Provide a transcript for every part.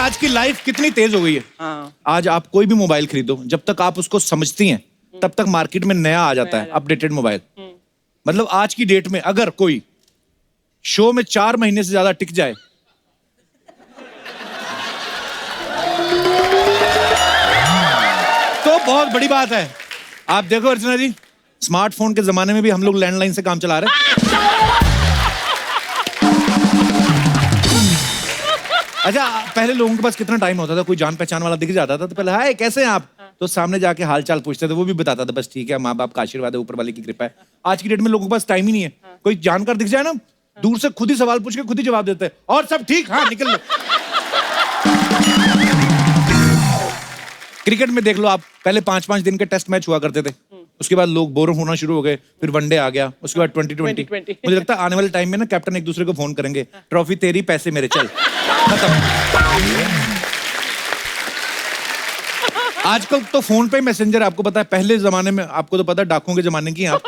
आज की लाइफ कितनी तेज हो गई है। आज आप कोई भी मोबाइल खरीदो, जब तक आप उसको समझती हैं तब तक मार्केट में नया आ जाता है अपडेटेड मोबाइल। मतलब आज की डेट में अगर कोई शो में 4 महीने से ज्यादा टिक जाए तो बहुत बड़ी बात है। आप देखो अर्चना जी, स्मार्टफोन के जमाने में भी हम लोग लैंडलाइन से काम चला रहे हैं। अच्छा, पहले लोगों के पास कितना टाइम होता था, कोई जान पहचान वाला दिख जाता था तो पहले हाय कैसे हैं आप, तो सामने जाके हाल चाल पूछते थे, वो भी बताता था बस ठीक है, माँ बाप का आशीर्वाद है, ऊपर वाले की कृपा है। आज की डेट में लोगों के पास टाइम ही नहीं है। कोई जानकार दिख जाए ना, दूर से खुद ही सवाल पूछ के खुद ही जवाब देते हैं, और सब ठीक, हाँ निकल लो। क्रिकेट में देख लो आप, पहले 5-5 दिन के टेस्ट मैच हुआ करते थे, उसके बाद लोग बोर होना शुरू हो गए, फिर वनडे आ गया, उसके बाद 2020। मुझे लगता है आने वाले टाइम में ना कैप्टन एक दूसरे को फोन करेंगे, ट्रॉफी तेरी पैसे मेरे, चल खत्म। आजकल तो फोन पे मैसेंजर, आपको पता है पहले जमाने में, आपको तो पता है डाकुओं के जमाने की आप,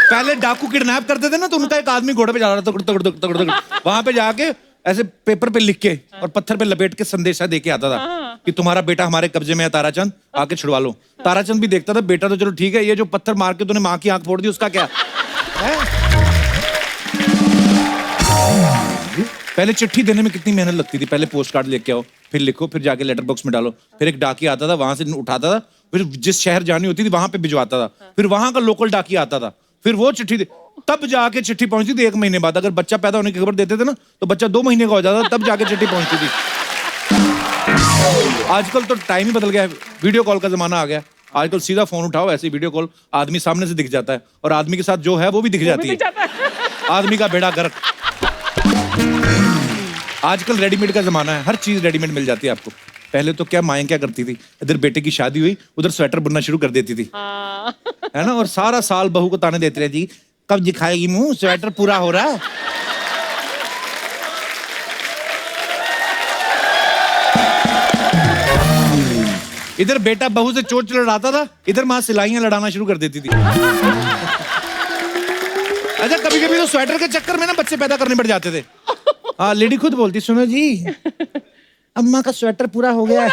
पहले डाकू किडनैप करते थे ना, तो उनका एक आदमी घोड़े पे जा रहा था, तगड़ वहां पे जाके ऐसे पेपर पे लिख के और पत्थर पे लपेट के संदेशा दे के आता था कि तुम्हारा बेटा हमारे कब्जे में है ताराचंद, आके छुड़वा लो। ताराचंद भी देखता था, बेटा तो चलो ठीक है, ये जो पत्थर मार के तूने माँ की आंख फोड़ दी उसका क्या है? पहले चिट्ठी देने में कितनी मेहनत लगती थी, पहले पोस्ट कार्ड लेके आओ, फिर लिखो, फिर जाके लेटर बॉक्स में डालो, फिर एक डाकिया आता था, वहां से उठाता था, फिर जिस शहर जानी होती थी वहां पे भिजवाता था, फिर वहां का लोकल डाकिया आता था, फिर वो चिट्ठी तब जाके चिट्ठी पहुंचती थी 1 महीने बाद। अगर बच्चा पैदा होने की खबर देते थे ना तो बच्चा 2 महीने का हो जाता था, तब जाके चिट्ठी पहुंचती थी। आजकल तो टाइम ही बदल गया है, वीडियो कॉल का जमाना आ गया। आजकल सीधा फोन उठाओ, ऐसी वीडियो कॉल, आदमी सामने से दिख जाता है और आदमी के साथ जो है वो भी दिख जाती है, आदमी का बेड़ा गर्क। आजकल रेडीमेड का जमाना है, हर चीज रेडीमेड मिल जाती है आपको। पहले तो क्या माएं क्या करती थी, इधर बेटे की शादी हुई, उधर स्वेटर बुनना शुरू कर देती थी, है ना, और सारा साल बहू को ताने देती रहती, कब दिखाएगी मुंह, स्वेटर पूरा हो रहा है। इधर बेटा बहू से चोट लड़ाता था, इधर माँ सिलाइयां लड़ाना शुरू कर देती थी। अच्छा, कभी कभी तो स्वेटर के चक्कर में ना बच्चे पैदा करने पड़ जाते थे। हाँ, लेडी खुद बोलती, सुनो जी अम्मा का स्वेटर पूरा हो गया है।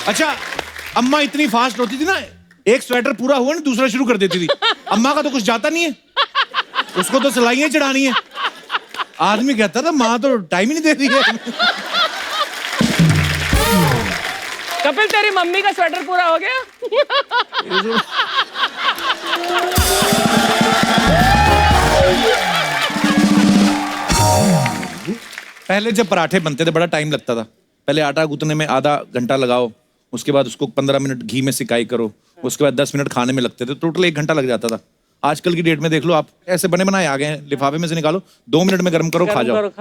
अच्छा, अम्मा इतनी फास्ट होती थी ना, एक स्वेटर पूरा हुआ ना दूसरा शुरू कर देती थी। अम्मा का तो कुछ जाता नहीं है, उसको तो सिलाइयां चढ़ानी है। आदमी कहता था माँ तो टाइम ही नहीं दे रही है। कपिल, तेरी मम्मी का स्वेटर पूरा हो गया? पहले जब पराठे बनते थे बड़ा टाइम लगता था। पहले आटा गूंथने में आधा घंटा लगाओ, उसके बाद उसको 15 मिनट घी में सिकाई करो, उसके बाद 10 मिनट खाने में लगते थे, टोटल 1 घंटा लग जाता था। आजकल की डेट में देख लो आप, ऐसे बने बनाए आ गए हैं, लिफाफे में से निकालो, 2 मिनट में गर्म करो, खा जाओ।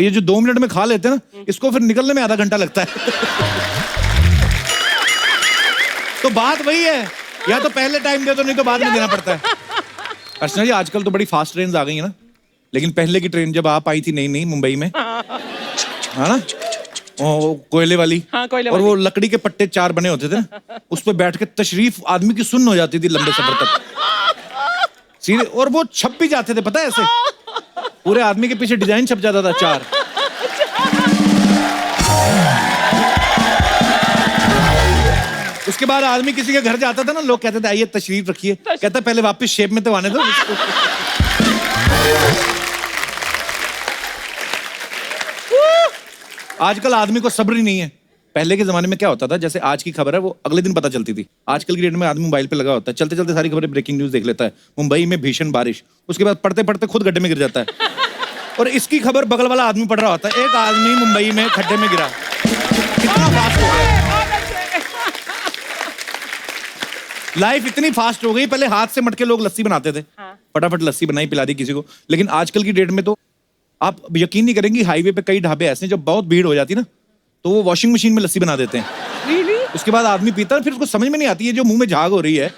ये जो 2 मिनट में खा लेते हैं ना, इसको फिर निकलने में आधा घंटा लगता है। तो बात वही है, या तो पहले टाइम दे दो, नहीं तो बाद में देना पड़ता है। अर्चना जी, आजकल तो बड़ी फास्ट ट्रेन आ गई है ना, लेकिन पहले की ट्रेन जब आप आई थी नई नई मुंबई में, है ना, कोयले वाली, हाँ, कोयले और वो लकड़ी के पट्टे 4 बने होते थे, उस पर बैठ के तशरीफ आदमी की सुन्न हो जाती थी लंबे सफर तक सीधे, और वो छप भी जाते थे, पता है, ऐसे पूरे आदमी के पीछे डिजाइन छप जाता था 4। उसके बाद आदमी किसी के घर जाता था ना, लोग कहते थे आइए तशरीफ रखिए, कहता पहले वापस शेप में तो आने दो। आजकल आदमी को सब्र ही नहीं है। पहले के जमाने में क्या होता था, जैसे आज की खबर है वो अगले दिन पता चलती थी। आजकल की डेट में आदमी मोबाइल पे लगा होता है, चलते चलते सारी खबरें, ब्रेकिंग न्यूज देख लेता है। मुंबई में भीषण बारिश, उसके बाद पढ़ते पढ़ते खुद गड्ढे में गिर जाता है, और इसकी खबर बगल वाला आदमी पढ़ रहा होता है, एक आदमी मुंबई में खड्डे में गिरा। कितना फास्ट हो गया, लाइफ इतनी फास्ट हो गई। पहले हाथ से मटके लोग लस्सी बनाते थे, फटाफट लस्सी बनाई पिला दी किसी को, लेकिन आजकल की डेट में तो आप यकीन नहीं करेंगे, हाईवे पे कई ढाबे ऐसे हैं जब बहुत भीड़ हो जाती है ना, तो वो वॉशिंग मशीन में लस्सी बना देते हैं। उसके बाद आदमी पीता है, फिर उसको समझ में नहीं आती है जो मुंह में झाग हो रही है,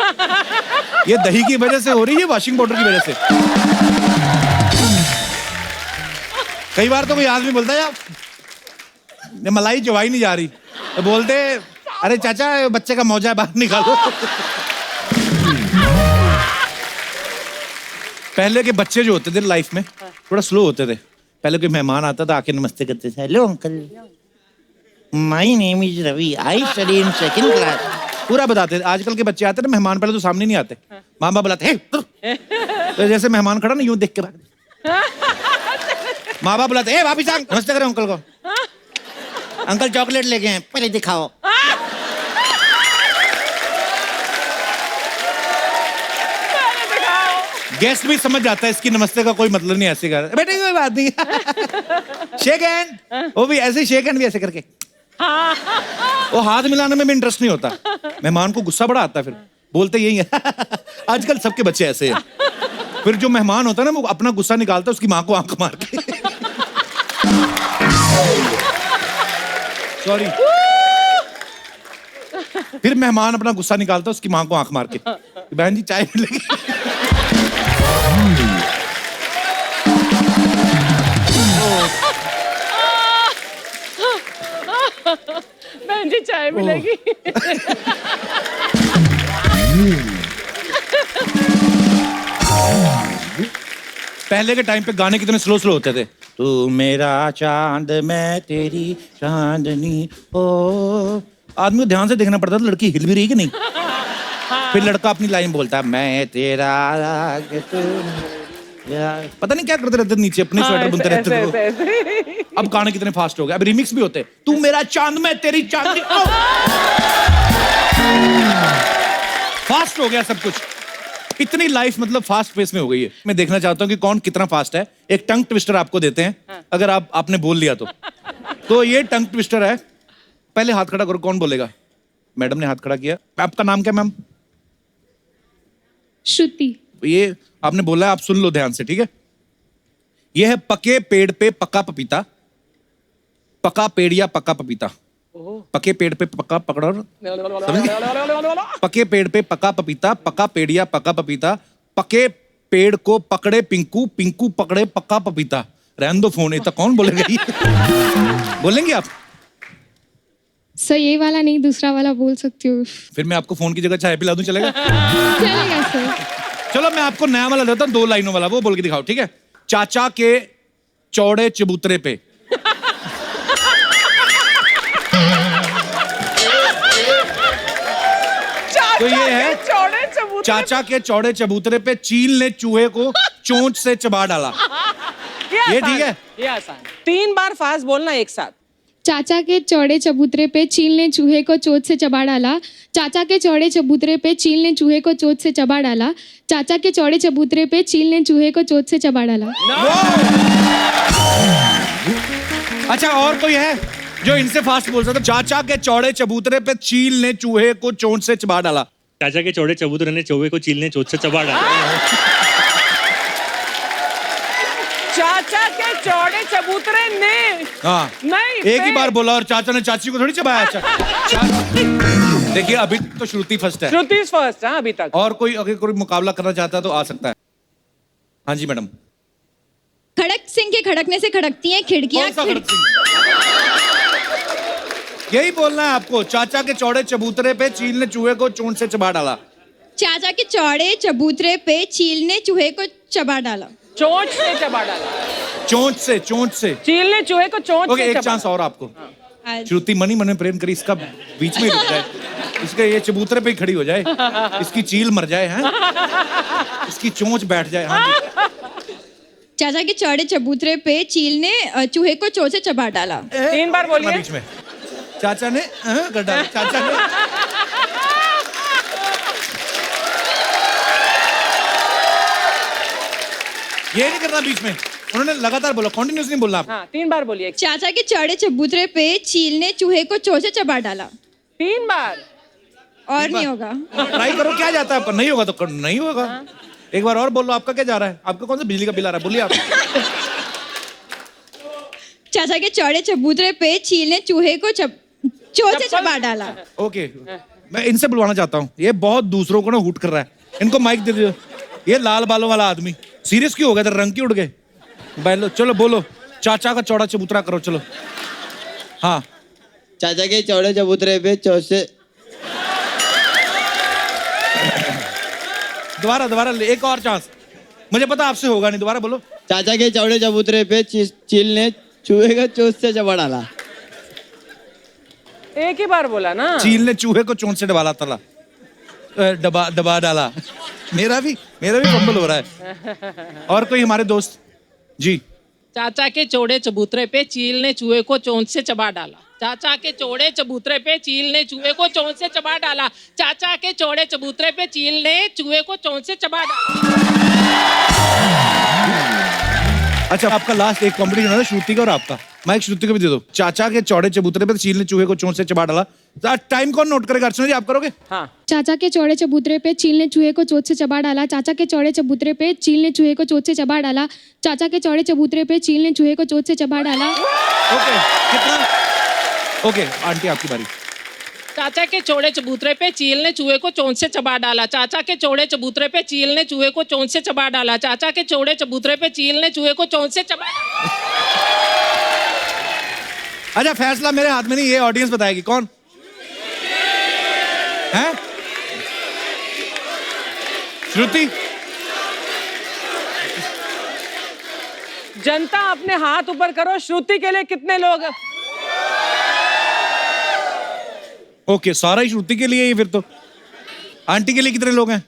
ये दही की वजह से हो रही है, वॉशिंग पाउडर की वजह से। कई बार तो कोई आदमी बोलता है यार मलाई चबाई नहीं जा रही, तो बोलते अरे चाचा बच्चे का मौजा बाहर निकालो। पहले के बच्चे जो होते थे लाइफ में थोड़ा स्लो होते थे। पहले कोई मेहमान आता था, आके नमस्ते करते थे, hello uncle, my name is Ravi, I study in second class, पूरा बताते थे। आजकल के बच्चे आते ना, मेहमान पहले तो सामने नहीं आते, माँ बाप बुलाते हैं, तो जैसे मेहमान खड़ा ना यूं देख के माँ बाप बुलाते, वापिस आ, नमस्ते करो अंकल को, अंकल चॉकलेट लेके हैं, पहले दिखाओ। गेस्ट भी समझ जाता है इसकी नमस्ते का कोई मतलब नहीं, ऐसे कर बेटे कोई बात नहीं शेक हैंड, वो भी ऐसे शेक हैंड भी ऐसे करके, वो हाथ मिलाने में भी इंटरेस्ट नहीं होता। मेहमान को गुस्सा बड़ा आता है, फिर बोलते यही है आजकल सबके बच्चे ऐसे हैं। फिर जो मेहमान होता है ना, वो अपना गुस्सा निकालता है उसकी माँ को आंख मार के सॉरी, फिर मेहमान अपना गुस्सा निकालता है उसकी माँ को आंख मार के, बहन जी चाय मिलेगी। बहन जी चाय मिलेगी। पहले के टाइम पे गाने कितने स्लो स्लो होते थे। तू मेरा चांद मैं तेरी चांदनी, ओ आदमी को ध्यान से देखना पड़ता था लड़की हिल भी रही कि नहीं। फिर लड़का अपनी लाइन बोलता है, मैं तेरा तू यार, पता नहीं क्या करते रहते नीचे, अपने स्वेटर बुनते रहते थे। अब गाने कितने फास्ट हो गए, अब रिमिक्स भी होते हैं, तू मेरा चांद मैं तेरी चांदनी, फास्ट हो गया सब कुछ। इतनी लाइफ मतलब फास्ट पेस में हो गई है। मैं देखना चाहता हूँ कि कौन कितना फास्ट है। एक टंग ट्विस्टर आपको देते हैं, अगर आपने बोल लिया तो ये टंग ट्विस्टर है। पहले हाथ खड़ा करो, कौन बोलेगा? मैडम ने हाथ खड़ा किया। आपका नाम क्या मैम? श्रुति। ये आपने बोला है, आप सुन लो ध्यान से, ठीक है? ये है पके पेड़ पे पका पपीता, पका पेड़ या पका पपीता। पके पेड़ पे पका पकड़ो, पके पेड़ पे पका पपीता, पका पेड़ या पका पपीता, पके पेड़ को पकड़े पिंकू, पिंकू पकड़े पका पपीता। रहने दो फोन, इतना कौन बोलेगा ये? बोलेंगे आप? सर ये वाला नहीं, दूसरा वाला बोल सकती हूँ। फिर मैं आपको फोन की जगह चाय पिला दूं, चलेगा? चलेगा सर। चलो मैं आपको नया वाला देता हूँ, 2 लाइनों वाला, वो बोल के दिखाओ, ठीक है? चाचा के चौड़े चबूतरे पे। तो ये है, चाचा के चौड़े चबूतरे पे चील ने चूहे को चोंच से चबा डाला। ये ठीक है? ये आसान। 3 बार फास्ट बोलना एक साथ। चाचा के चौड़े चबूतरे पे चील ने चूहे को चोंच से चबा डाला। चाचा के चौड़े चबूतरे पे चील ने चूहे को चोंच से चबा डाला। चाचा के चौड़े चबूतरे पे चील ने चूहे को चोंच से चबा डाला। अच्छा, और कोई है जो इनसे फास्ट बोल सकता? चाचा के चौड़े चबूतरे पे चील ने चूहे को चोंच से चबा डाला। चाचा के चौड़े चबूतरे ने चूहे को चील ने चोंच से चबा डाला। चाचा के चौड़े चबूतरे ने, हाँ नहीं एक ही बार बोला, और चाचा ने चाची को थोड़ी चबाया। देखिए अभी तो श्रुति फर्स्ट है। श्रुति फर्स्ट है अभी तक। और कोई अगर कोई मुकाबला करना चाहता है तो आ सकता है। हाँ जी मैडम। खड़क सिंह के खड़कने से खड़कती हैं खिड़कियां। कौन सा खड़क सिंह? यही बोलना है आपको। चाचा के चौड़े चबूतरे पे चील ने चूहे को चोंच से चबा डाला। चाचा के चौड़े चबूतरे पे चील ने चूहे को चबा डाला। चोंच से चबा डाला। चोंच से, चोंच से। चील ने चूहे को चोंच ओके, से एक चबा चांस और आपको। आज श्रुति मनी मन में प्रेम करी, इसका बीच में ही रुक जाए, इसके ये चबूतरे पे ही खड़ी हो जाए, इसकी चील मर जाए, हैं? इसकी चोंच बैठ जाए। हाँ जी। चाचा के चौड़े चबूतरे पे चील ने चूहे को चोंच से चबा डाला। 3 बार बोलिए। बीच में चाचा ने कर डाला। चाचा ने ये नहीं करना बीच में, उन्होंने लगातार बोला, कंटिन्यूस नहीं बोलना आप। हाँ 3 बार बोलिए। चाचा के चौड़े चबूतरे पे चील ने चूहे को चोंच से चबा डाला। 3 बार और नहीं होगा। ट्राई करो, क्या जाता है आपका? नहीं होगा तो नहीं होगा। एक बार और बोलो, आपका क्या जा रहा है? आपका कौन सा बिजली का बिल आ रहा है? बोलिए आप। चाचा के चौड़े चबूतरे पे चील ने चूहे को चोंच से चबा डाला। ओके, मैं इनसे बुलवाना चाहता हूँ, ये बहुत दूसरों को ना हुट कर रहा है, इनको माइक दे दो। ये लाल बालों वाला आदमी सीरियस क्यों हो गया? रंग क्यों उड़ गए? बैलो, चलो बोलो, चाचा का चौड़ा चबूतरा करो, चलो। हाँ, चाचा के चौड़े चबूतरे पे चोंच से। दोबारा एक और चांस। मुझे पता आपसे होगा नहीं, दोबारा बोलो। चाचा के चौड़े चबूतरे पे चील ने चूहे को चोंच से चबा डाला। एक ही बार बोला ना। चील ने चूहे को चोंच से दबा तला, दबा डाला। मेरा भी फंबल हो रहा है। और कोई हमारे दोस्त जी। चाचा के चौड़े चबूतरे पे चील ने चूहे को चोंच से चबा डाला। चाचा के चौड़े चबूतरे पे चील ने चूहे को चोंच से चबा डाला। चाचा के चौड़े चबूतरे पे चील ने चूहे को चोंच से चबा डाला। अच्छा, आपका लास्ट एक कॉम्पिटिशन है श्रुति का और आपका। माइक श्रुति को भी दे दो। चाचा के चौड़े चबूतरे पे चील ने चूहे को चोंच से चबा डाला। टाइम कौन नोट करेगा? अर्चना जी आप करोगे? हाँ। चाचा के चौड़े चबूतरे पे चील ने चूहे को चोंच से चबा डाला। चाचा के चौड़े चबूतरे पे चील ने चूहे को चोंच से चबा डाला। चाचा के चौड़े चबूतरे पे चील ने चूहे को चोंच से चबा डाला। ओके, कितना? ओके, आंटी आपकी बारी। चाचा के चौड़े चबूतरे पे चील ने चूहे को चोंच से चबा डाला। चाचा के चौड़े चबूतरे पे चील ने चूहे को चोंच से चबा डाला। चाचा के चौड़े चबूतरे पे चील ने चूहे को चोंच से चबा डाला। अच्छा, फैसला मेरे हाथ में नहीं, ये ऑडियंस बताएगी। कौन है? श्रुति। जनता अपने हाथ ऊपर करो। श्रुति के लिए कितने लोग? ओके, सारा ही श्रुति के लिए ही फिर तो। आंटी के लिए कितने लोग हैं?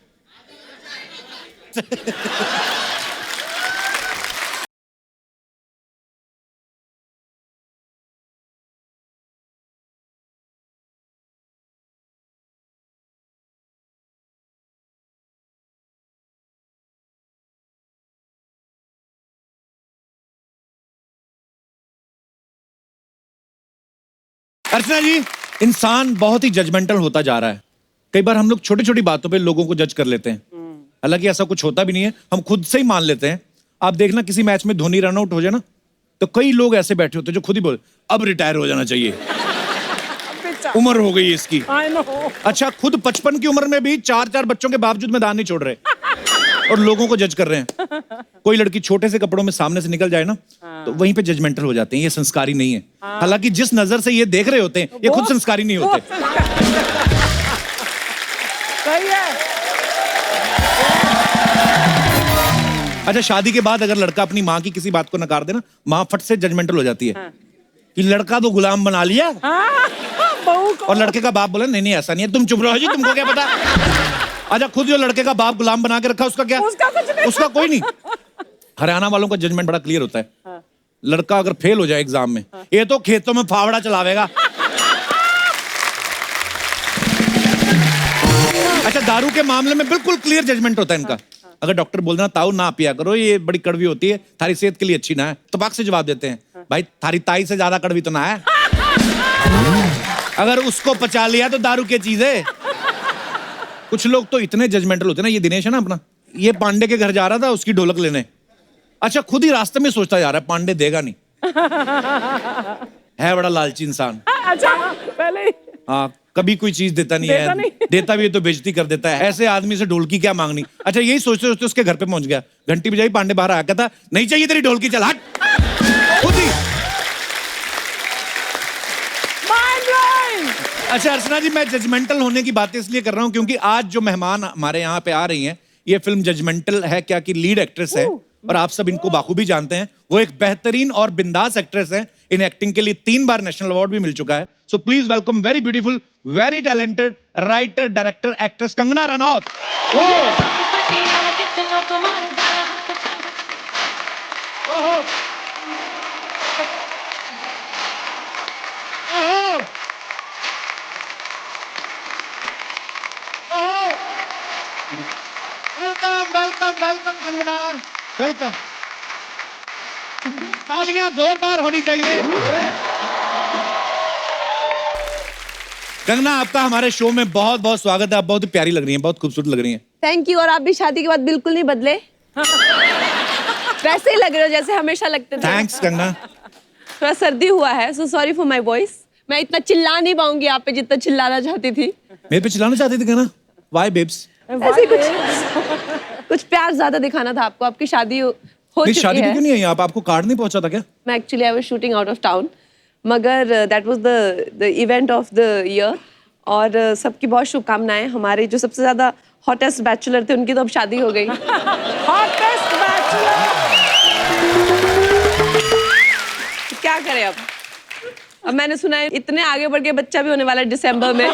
अर्चना जी, इंसान बहुत ही जजमेंटल होता जा रहा है। कई बार हम लोग छोटी छोटी बातों पे लोगों को जज कर लेते हैं, हालांकि ऐसा कुछ होता भी नहीं है, हम खुद से ही मान लेते हैं। आप देखना, किसी मैच में धोनी रन आउट हो जाए ना, तो कई लोग ऐसे बैठे होते हैं जो खुद ही बोले अब रिटायर हो जाना चाहिए, उम्र हो गई इसकी। अच्छा, खुद 55 की उम्र में भी 4 बच्चों के बावजूद मैदान नहीं छोड़ रहे और लोगों को जज कर रहे हैं। कोई लड़की छोटे से कपड़ों में सामने से निकल जाए ना, तो वहीं पे जजमेंटल हो जाते हैं, ये संस्कारी नहीं है। हालांकि जिस नजर से ये देख रहे होते हैं, ये खुद संस्कारी नहीं होते। सही है। अच्छा, शादी के बाद अगर लड़का अपनी माँ की किसी बात को नकार दे ना, माँ फट से जजमेंटल हो जाती है कि लड़का तो गुलाम बना लिया। बहू को। और लड़के का बाप बोला नहीं ऐसा नहीं है, तुम चुप रहो जी, तुमको क्या पता। अच्छा, खुद जो लड़के का बाप गुलाम बना के रखा, उसका क्या? उसका कुछ नहीं। उसका कोई नहीं। हरियाणा वालों का जजमेंट बड़ा क्लियर होता है। लड़का अगर फेल हो जाए एग्जाम में, ये तो खेतों में फावड़ा चलावेगा। अच्छा, दारू के मामले में बिल्कुल क्लियर जजमेंट होता है इनका। अगर डॉक्टर बोल देना ताऊ ना पिया करो, ये बड़ी कड़वी होती है, थारी सेहत के लिए अच्छी ना है, तो पाक से जवाब देते हैं भाई थारी ताई से ज्यादा कड़वी तो ना है। अगर उसको पचा लिया तो दारू की चीज है। कुछ लोग तो इतने जजमेंटल होते हैं ना। ये दिनेश है ना अपना, ये पांडे के घर जा रहा था उसकी ढोलक लेने। अच्छा, खुद ही रास्ते में सोचता जा रहा है पांडे देगा नहीं। है बड़ा लालची इंसान। अच्छा, पहले ही। हाँ, कभी कोई चीज देता नहीं है, देता भी है तो बेइज्जती कर देता है। ऐसे आदमी से ढोलकी क्या मांगनी। अच्छा, यही सोचते सोचते उसके घर पे पहुंच गया, घंटी बजाई, पांडे बाहर आया, कहता नहीं चाहिए तेरी ढोलकी, चल हट। खुद ही। अच्छा अर्चना जी, मैं जजमेंटल होने की बातें इसलिए कर रहा हूं क्योंकि आज जो मेहमान हमारे यहाँ पे आ रही हैं, ये फिल्म जजमेंटल है क्या की लीड एक्ट्रेस है और आप सब इनको बाखूबी जानते हैं। वो एक बेहतरीन और बिंदास एक्ट्रेस है। इन एक्टिंग के लिए 3 बार नेशनल अवार्ड भी मिल चुका है। So please welcome very beautiful, very talented writer, director, actress Kangana Ranaut. Welcome Kangana, welcome. तालियां जोरदार होनी चाहिए। कंगना, आपका हमारे शो में बहुत बहुत स्वागत है। आप बहुत ही प्यारी लग रही हैं, बहुत खूबसूरत लग रही हैं। Thank you. और आप भी शादी के बाद बिल्कुल नहीं बदले। वैसे ही लग रहे हो जैसे हमेशा लगते थे। थैंक्स कंगना। थोड़ा सर्दी हुआ है, so sorry for my voice. मैं इतना चिल्ला नहीं पाऊंगी आप पे जितना चिल्लाना चाहती थी। मेरे पे चिल्लाना चाहती थी कंगना? Why babes? ऐसे कुछ प्यार ज्यादा दिखाना था आपको। आपकी शादी हो चुकी शादी है। क्यों नहीं आई आप? आपको कार्ड नहीं पहुंचा था क्या? मैं actually I was shooting out of town, मगर that was the event of the year. और सबकी बहुत शुभकामनाएं। हमारे जो सबसे ज्यादा हॉटेस्ट बैचलर थे, उनकी तो अब शादी हो गई। Hottest bachelor. क्या करें अब मैंने सुना है इतने आगे बढ़ के बच्चा भी होने वाला है दिसंबर में।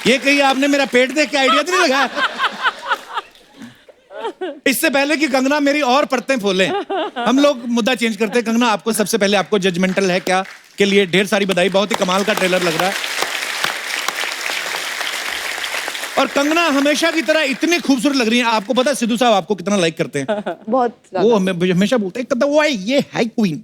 ये कहीं आपने मेरा पेट देख के आइडिया तो नहीं लगाया? इससे पहले कि कंगना मेरी और परतें खोले, हम लोग मुद्दा चेंज करते हैं। कंगना, आपको सबसे पहले आपको जजमेंटल है क्या के लिए ढेर सारी बधाई, बहुत ही कमाल का ट्रेलर लग रहा है। और कंगना हमेशा की तरह इतनी खूबसूरत लग रही है। आपको पता है सिद्धू साहब आपको कितना लाइक करते हैं? बहुत वो हमेशा बोलते हैं वो ये है क्वीन,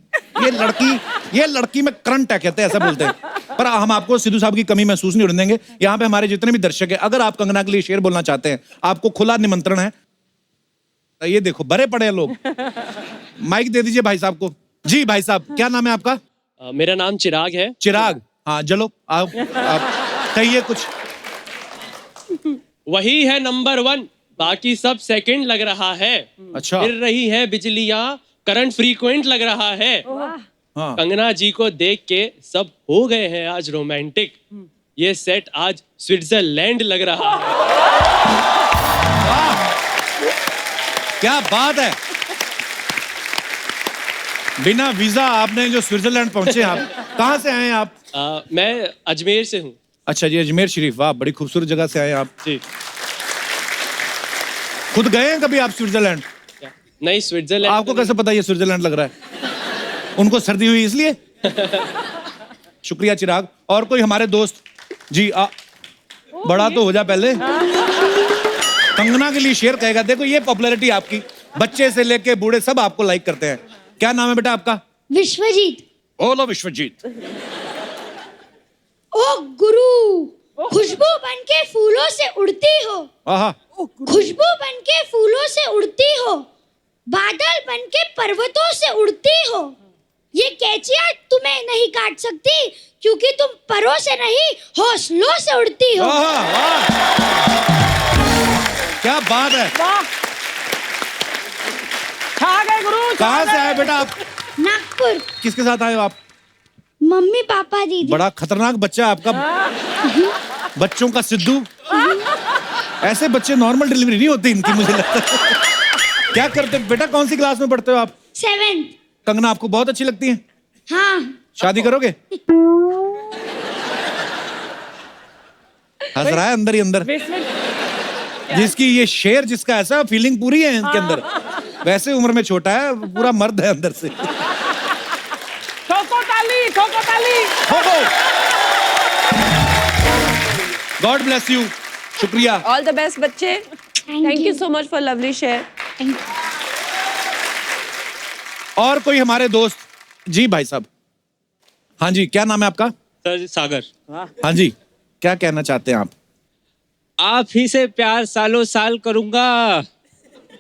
ये लड़की में करंट है, कहते हैं ऐसा बोलते हैं। पर हम आपको सिद्धू साहब की कमी महसूस नहीं होने देंगे। यहाँ पे हमारे जितने भी दर्शक हैं, अगर आप कंगना के लिए शेर बोलना चाहते हैं, आपको खुला निमंत्रण है। ये देखो भरे पड़े हैं लोग। माइक दे दीजिए भाई साहब को। जी भाई साहब, क्या नाम है आपका? मेरा नाम चिराग है। चिराग, हाँ चलो आप कहिए कुछ। वही है नंबर 1, बाकी सब सेकंड लग रहा है। अच्छा। गिर रही है बिजलियां, करंट फ्रीक्वेंट लग रहा है। हाँ। कंगना जी को देख के सब हो गए हैं आज रोमांटिक। ये सेट आज स्विट्जरलैंड लग रहा है। क्या बात है, बिना वीजा आपने जो स्विट्जरलैंड पहुंचे। आप कहाँ से आए हैं आप? मैं अजमेर से हूँ। अच्छा जी, अजमेर शरीफ, वाह बड़ी खूबसूरत जगह से आए आप जी। खुद गए हैं कभी आप स्विट्जरलैंड? नहीं, स्विट्जरलैंड आपको कैसे पता ये स्विट्जरलैंड लग रहा है? उनको सर्दी हुई इसलिए? शुक्रिया चिराग। और कोई हमारे दोस्त? जी बड़ा तो हो जा पहले। कंगना के लिए शेर कहेगा। देखो ये पॉपुलैरिटी आपकी, बच्चे से लेके बूढ़े सब आपको लाइक करते हैं। क्या नाम है बेटा आपका? विश्वजीत। बोलो विश्वजीत। ओ गुरु, खुशबू बनके फूलों से उड़ती हो, आहा, खुशबू बनके फूलों से उड़ती हो, बादल बनके पर्वतों से उड़ती हो। ये कैचियां तुम्हें नहीं काट सकती क्योंकि तुम परों से नहीं हौसलों से उड़ती हो। आहा, वाह। क्या बात है। छा गए गुरु। कहाँ से आए बेटा आप? नागपुर। किसके साथ आए हो आप? मम्मी पापा दीदी। बड़ा खतरनाक बच्चा आपका। बच्चों का सिद्धू। ऐसे बच्चे नॉर्मल डिलीवरी नहीं होती इनकी, मुझे लगता है। क्या करते बेटा, कौन सी क्लास में पढ़ते हो आप? 7th। कंगना आपको बहुत अच्छी लगती है? हाँ। शादी करोगे? हंस रहा है अंदर ही अंदर। जिसकी ये शेर, जिसका ऐसा फीलिंग पूरी है इनके अंदर, वैसे उम्र में छोटा है, पूरा मर्द है अंदर से। ठोको ताली, ठोको ताली। God bless you. शुक्रिया। ऑल द बेस्ट बच्चे। Thank you so much for lovely share. और कोई हमारे दोस्त? जी भाई साहब। हाँ जी, क्या नाम है आपका? सर सागर। हाँ जी, क्या कहना चाहते हैं आप? आप ही से प्यार सालों साल करूंगा,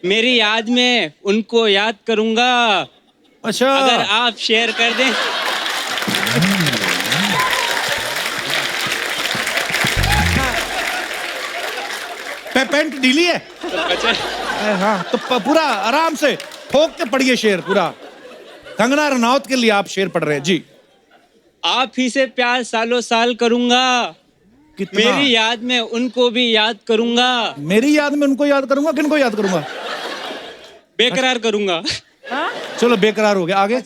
मेरी याद में उनको याद करूंगा। अच्छा, अगर आप शेयर कर दें। पेंट ढीली है? हाँ, तो पूरा आराम से ठोक के पढ़िए शेर पूरा। कंगना रनौत के लिए आप शेर पढ़ रहे हैं जी। आप ही से प्यार सालों साल करूंगा, मेरी याद में उनको भी याद करूंगा। मेरी याद में उनको याद करूंगा? किनको याद करूंगा? बेकरार करूंगा। चलो बेकरार हो गया, आगे।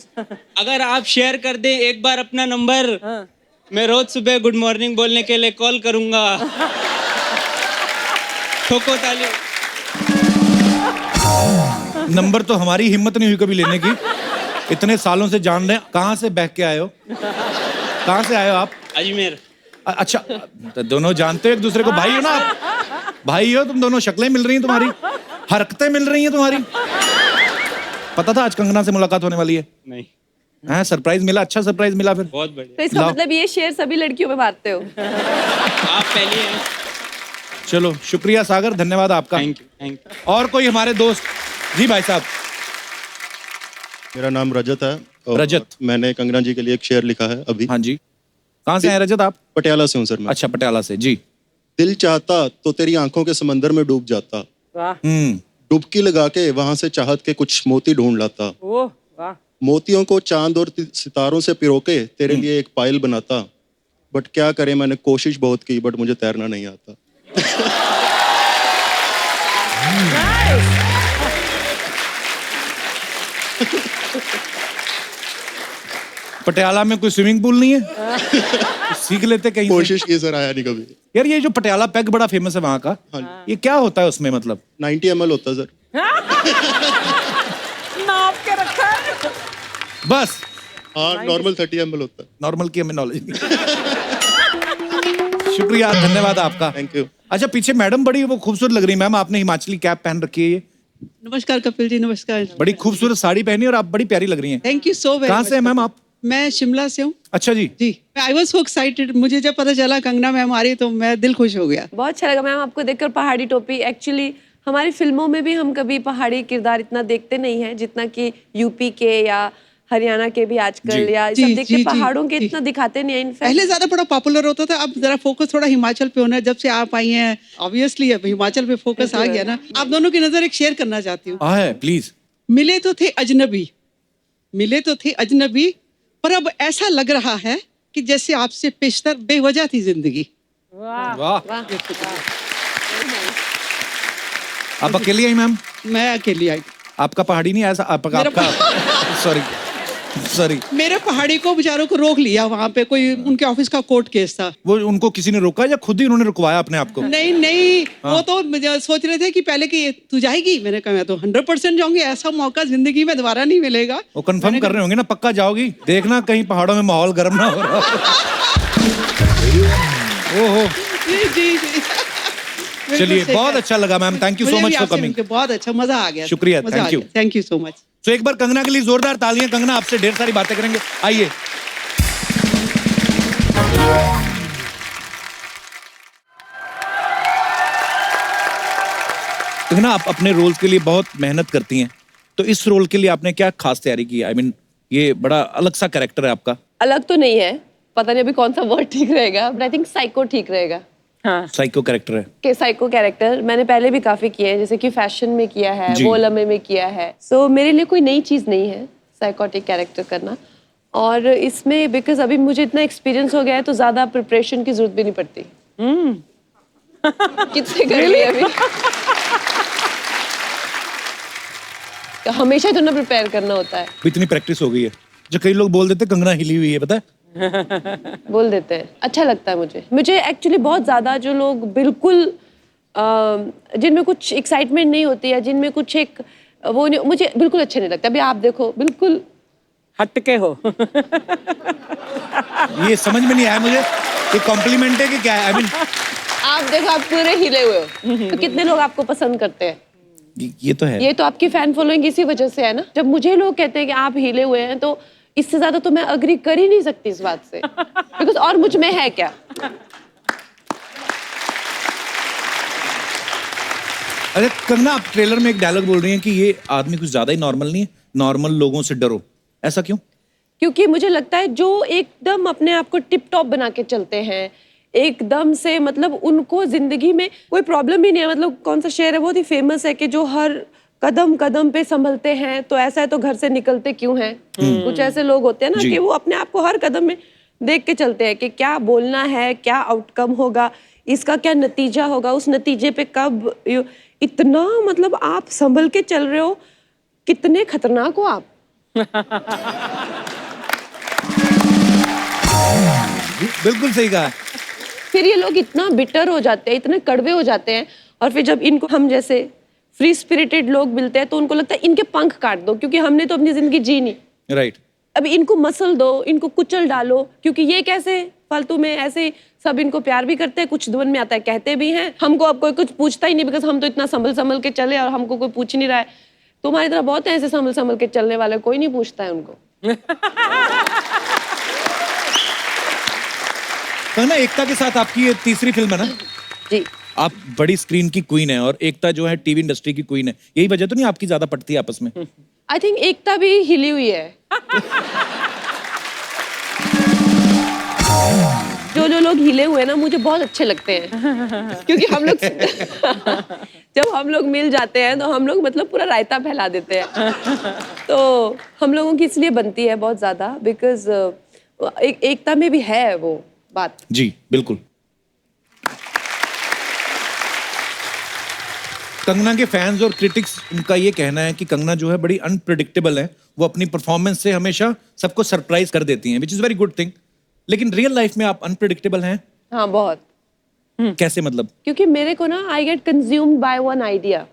अगर आप शेयर कर दें एक बार अपना नंबर, मैं रोज सुबह गुड मॉर्निंग बोलने के लिए कॉल करूंगा। ठोको ताली। नंबर तो हमारी हिम्मत नहीं हुई कभी लेने की, इतने सालों से जान रहे हैं। कहाँ से बह के आए हो? कहाँ से आए हो आप? अजमेर। अच्छा, तो दोनों जानते हो एक दूसरे को? भाई हो ना आप? भाई हो तुम दोनों? शक्लें मिल रही हैं तुम्हारी, हरकतें मिल रही हैं तुम्हारी। पता था आज कंगना से मुलाकात होने वाली है? नहीं। हाँ, सरप्राइज मिला? अच्छा सरप्राइज मिला फिर? बहुत बढ़िया। तो इसका मतलब ये शेर सभी लड़कियों पे मारते हो? आप पहली हैं। चलो शुक्रिया सागर, धन्यवाद आपका। Thank you, thank you. और कोई हमारे दोस्त? जी भाई साहब। मेरा नाम रजत है। और रजत। मैंने कंगना जी के लिए एक शेर लिखा है अभी। हाँ जी, कहाँ से आए रजत आप? पटियाला से हूँ सर मैं। अच्छा, पटियाला से जी। दिल चाहता तो तेरी आंखों के समंदर में डूब जाता, डुबकी लगा के वहां से चाहत के कुछ मोती ढूंढ लाता, मोतियों को चांद और सितारों से पिरोके तेरे लिए एक पायल बनाता, बट क्या करें, मैंने कोशिश बहुत की बट मुझे तैरना नहीं आता। पटियाला में कोई स्विमिंग पूल नहीं है? सीख लेते कहीं से। कोशिश की सर, आया नहीं कभी। यार ये जो पटियाला पैग बड़ा फेमस है वहां का, ये क्या होता है उसमें मतलब? 90 ml होता है सर। नाप के रखा है। बस हाँ, नॉर्मल 30 ml होता है। नॉर्मल की हमें नॉलेज नहीं। शुक्रिया, धन्यवाद आपका। Thank you. अच्छा, पीछे मैडम बड़ी वो खूबसूरत लग रही है। मैम आपने हिमाचली कैप पहन रखी है, ये नमस्कार कपिल जी, नमस्कार। बड़ी खूबसूरत साड़ी पहनी और आप बड़ी प्यारी लग रही हैं। Thank you so very. कहाँ से हैं मैम आप? मैं शिमला से हूँ। अच्छा जी। जी, आई वाज सो एक्साइटेड, मुझे जब पता चला कंगना मैम आ रही तो मैं दिल खुश हो गया। बहुत अच्छा लगा मैम आपको देखकर पहाड़ी टोपी। एक्चुअली हमारी फिल्मों में भी हम कभी पहाड़ी किरदार इतना देखते नहीं हैं जितना कि यूपी के या हरियाणा के भी आजकल या सब देखते पहाड़ों के इतना दिखाते नहीं है। इनफैक्ट पहले ज्यादा बड़ा पॉपुलर होता था, अब जरा फोकस थोड़ा हिमाचल पे होना है। जब से आप आई हैं ऑब्वियसली अब हिमाचल पे फोकस आ गया ना। आप दोनों की नजर एक शेयर करना चाहती हूँ। है प्लीज। मिले तो थे अजनबी, मिले तो थे अजनबी, पर अब ऐसा लग रहा है कि जैसे आपसे पेशतर बेवजह थी जिंदगी। वाह। आप अकेली आई मैम? मैं अकेली आई। आपका पहाड़ी नहीं आया? आपका सॉरी मेरे पहाड़ी को बेचारों को रोक लिया वहाँ पे, कोई उनके ऑफिस का कोर्ट केस था। वो उनको किसी ने रोका या खुद ही उन्होंने रुकवाया अपने आप को? नहीं वो तो सोच रहे थे कि पहले कि तू जाएगी, मैंने कहा मैं तो 100% जाऊंगी, ऐसा मौका जिंदगी में दोबारा नहीं मिलेगा। वो कंफर्म कर रहे होंगे ना, पक्का जाओगी? देखना कहीं पहाड़ों में माहौल गर्म ना हो रहा। ओहो जी। चलिए, बहुत अच्छा लगा ma'am, thank you so much for coming. बहुत अच्छा, मजा आ गया। शुक्रिया, थैंक यू सो मच। तो एक बार कंगना के लिए जोरदार तालियां। कंगना आपसे ढेर सारी बातें करेंगे, आइए। कंगना, आप अपने रोल्स के लिए बहुत मेहनत करती हैं, तो इस रोल के लिए आपने क्या खास तैयारी की? आई मीन ये बड़ा अलग सा कैरेक्टर है आपका। अलग तो नहीं है, पता नहीं अभी कौन सा वर्ड ठीक रहेगा, बट आई थिंक साइको ठीक रहेगा। हाँ, साइको कैरेक्टर है। के साइको कैरेक्टर मैंने पहले भी काफी किए हैं, जैसे कि फैशन में किया है, जी। वो लम्हे में किया है। सो मेरे लिए कोई नई चीज नहीं है साइकोटिक कैरेक्टर करना। और इसमें बिकॉज अभी मुझे इतना एक्सपीरियंस हो गया है तो ज्यादा प्रिपरेशन की जरूरत भी नहीं पड़ती। कितने कर लिए अभी। तो हमेशा तो ना प्रिपेयर करना होता है। इतनी प्रैक्टिस हो गई है जो कई लोग बोल देते कंगना हिली हुई है, पता है? बोल देते हैं, अच्छा लगता है मुझे एक्चुअली बहुत ज्यादा जो लोग बिल्कुल जिनमें कुछ एक्साइटमेंट नहीं होती है, जिनमें कुछ एक वो नहीं, मुझे बिल्कुल अच्छे नहीं लगता। अभी आप देखो, बिल्कुल हटके हो। ये समझ में नहीं आया मुझे, ये कॉम्प्लीमेंट है कि क्या है? आई मीन आप देखो, आप पूरे हिले हुए हो, तो कितने लोग आपको पसंद करते हैं। ये तो है। ये तो आपकी फैन फॉलोइंग इसी वजह से है ना। जब मुझे लोग कहते हैं कि आप हिले हुए हैं, तो इससे ज्यादा तो मैं अग्री कर ही नहीं सकती इस बात से, बिकॉज और मुझ में है क्या। अरे कंगना, आप ट्रेलर में एक डायलॉग बोल रही हैं कि ये आदमी कुछ ज्यादा ही नॉर्मल नहीं है, नॉर्मल लोगों से डरो, ऐसा क्यों? क्योंकि मुझे लगता है जो एकदम अपने आप को टिप टॉप बना के चलते हैं, एकदम से मतलब उनको जिंदगी में कोई प्रॉब्लम ही नहीं है। मतलब कौन सा शेर है, बहुत ही फेमस है कि जो हर कदम कदम पे संभलते हैं, तो ऐसा है तो घर से निकलते क्यों हैं। कुछ ऐसे लोग होते हैं ना कि वो अपने आप को हर कदम में देख के चलते हैं कि क्या बोलना है, क्या आउटकम होगा, इसका क्या नतीजा होगा, उस नतीजे पे कब इतना मतलब आप संभल के चल रहे हो, कितने खतरनाक हो आप। बिल्कुल सही कहा। फिर ये लोग इतना बिटर हो जाते हैं, इतने कड़वे हो जाते हैं, और फिर जब इनको हम जैसे फ्री स्पिरिटेड लोग मिलते हैं तो उनको लगता है इनके पंख काट दो, क्योंकि हमने तो अपनी जिंदगी जी नहीं। राइट। अभी इनको मसल दो, इनको कुचल डालो, क्योंकि ये कैसे फालतू में ऐसे सब इनको प्यार भी करते हैं, कुछ मन में आता है कहते भी हैं। हमको अब कोई कुछ पूछता ही नहीं, बिकॉज हम तो इतना संभल संभल के चले और हमको कोई पूछ नहीं रहा है। तुम्हारी तरह बहुत है ऐसे संभल संभल के चलने वाले, कोई नहीं पूछता है उनको। तो ना, एकता के साथ आपकी ये तीसरी फिल्म है ना जी। आप बड़ी स्क्रीन की क्वीन है और एकता जो है टीवी इंडस्ट्री की क्वीन है, यही वजह तो नहीं आपकी ज्यादा पड़ती है आपस में? आई थिंक एकता भी हिली हुई है। जो लोग हिले हुए हैं ना, मुझे बहुत अच्छे लगते हैं, क्योंकि हम लोग जब हम लोग मिल जाते हैं तो हम लोग मतलब पूरा रायता फैला देते हैं। तो हम लोगों की इसलिए बनती है बहुत ज्यादा, बिकॉज एकता में भी है वो बात। जी बिल्कुल। कंगना के फैंस और क्रिटिक्स उनका ये कहना है कि कंगना जो है बड़ी अनप्रेडिक्टेबल है, वो अपनी परफॉर्मेंस से हमेशा सबको सरप्राइज कर देती हैं, which is very good thing. लेकिन रियल लाइफ में आप अनप्रेडिक्टेबल हैं? हाँ बहुत। कैसे मतलब? क्योंकि मेरे को ना I get consumed by one idea.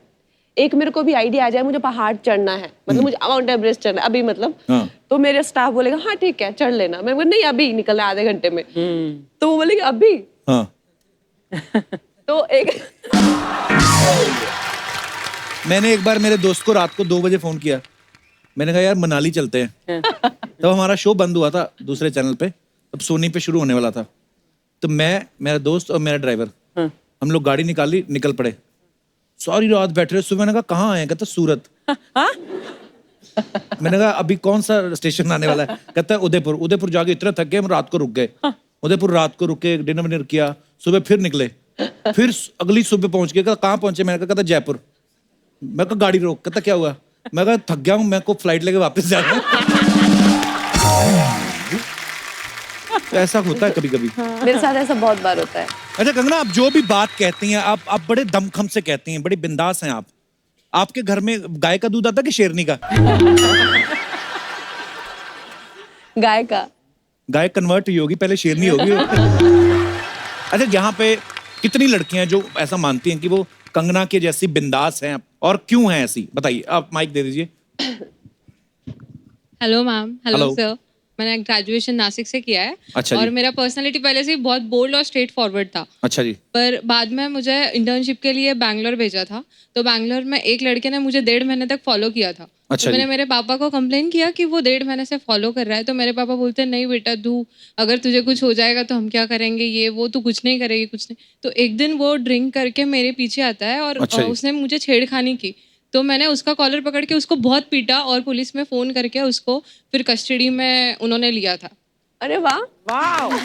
एक मेरे को भी आइडिया आ जाए मुझे पहाड़ चढ़ना है, मतलब मुझे माउंट एवरेस्ट चढ़ना है अभी, मतलब हाँ। तो मेरे स्टाफ बोलेगा हाँ ठीक है चढ़ लेना, मैं बोल नहीं अभी निकलना है आधे घंटे में, तो वो बोलेगा अभी। हाँ। तो एक मैंने एक बार मेरे दोस्त को रात को 2 बजे फोन किया, मैंने कहा यार मनाली चलते हैं। तब हमारा शो बंद हुआ था दूसरे चैनल पे, तब सोनी पे शुरू होने वाला था। तो मैं, मेरा दोस्त और मेरा ड्राइवर, हम लोग गाड़ी निकाली, निकल पड़े। सारी रात बैठे रहे। सुबह मैंने कहा कहाँ आए? कहता सूरत। मैंने कहा अभी कौन सा स्टेशन आने वाला है? कहता है उदयपुर। उदयपुर जाके इतना थक गए हम, रात को रुक गए। उदयपुर रात को रुके, डिनर विनर किया, सुबह फिर निकले, फिर अगली सुबह पहुंच गए। कहाँ पहुंचे? मैंने कहा जयपुर। मैं कहा गाड़ी रोक। कहता क्या हुआ? मैं कहा थक गया हूँ, मैं को फ्लाइट लेके वापस जाना है। तो ऐसा होता है कभी कभी। मेरे साथ ऐसा बहुत बार होता है। अच्छा कंगना, आप जो भी बात कहती हैं आप बड़े दमखम से कहती हैं, बड़ी बिंदास हैं आप। आपके घर में गाय का दूध आता कि शेरनी का? गाय का। गाय कन्वर्ट हुई होगी, पहले शेरनी होगी। अच्छा, यहाँ पे कितनी लड़कियां हैं जो ऐसा मानती हैं कि वो कंगना के जैसी बिंदास हैं, और क्यों हैं ऐसी? बताइए। आप माइक दे दीजिए। Hello ma'am. Hello. Hello sir. मैंने ग्रेजुएशन नासिक से किया है। अच्छा और जी। मेरा पर्सनालिटी पहले से ही बहुत बोल्ड और स्ट्रेट फॉरवर्ड था। अच्छा जी। पर बाद में मुझे इंटर्नशिप के लिए बैंगलोर भेजा था, तो बैंगलोर में एक लड़के ने मुझे 1.5 महीने तक फॉलो किया था। अच्छा तो मैंने जी। मेरे पापा को कंप्लेन किया कि वो 1.5 महीने से फॉलो कर रहा है। तो मेरे पापा बोलते हैं नहीं बेटा, तू अगर तुझे कुछ हो जाएगा तो हम क्या करेंगे, ये वो, तू कुछ नहीं करेगी, कुछ नहीं। तो एक दिन वो ड्रिंक करके मेरे पीछे आता है और अच्छा जी। उसने मुझे छेड़खानी की। तो मैंने उसका कॉलर पकड़ के उसको बहुत पीटा और पुलिस में फोन करके उसको फिर कस्टडी में उन्होंने लिया था। अरे वाह। वाह।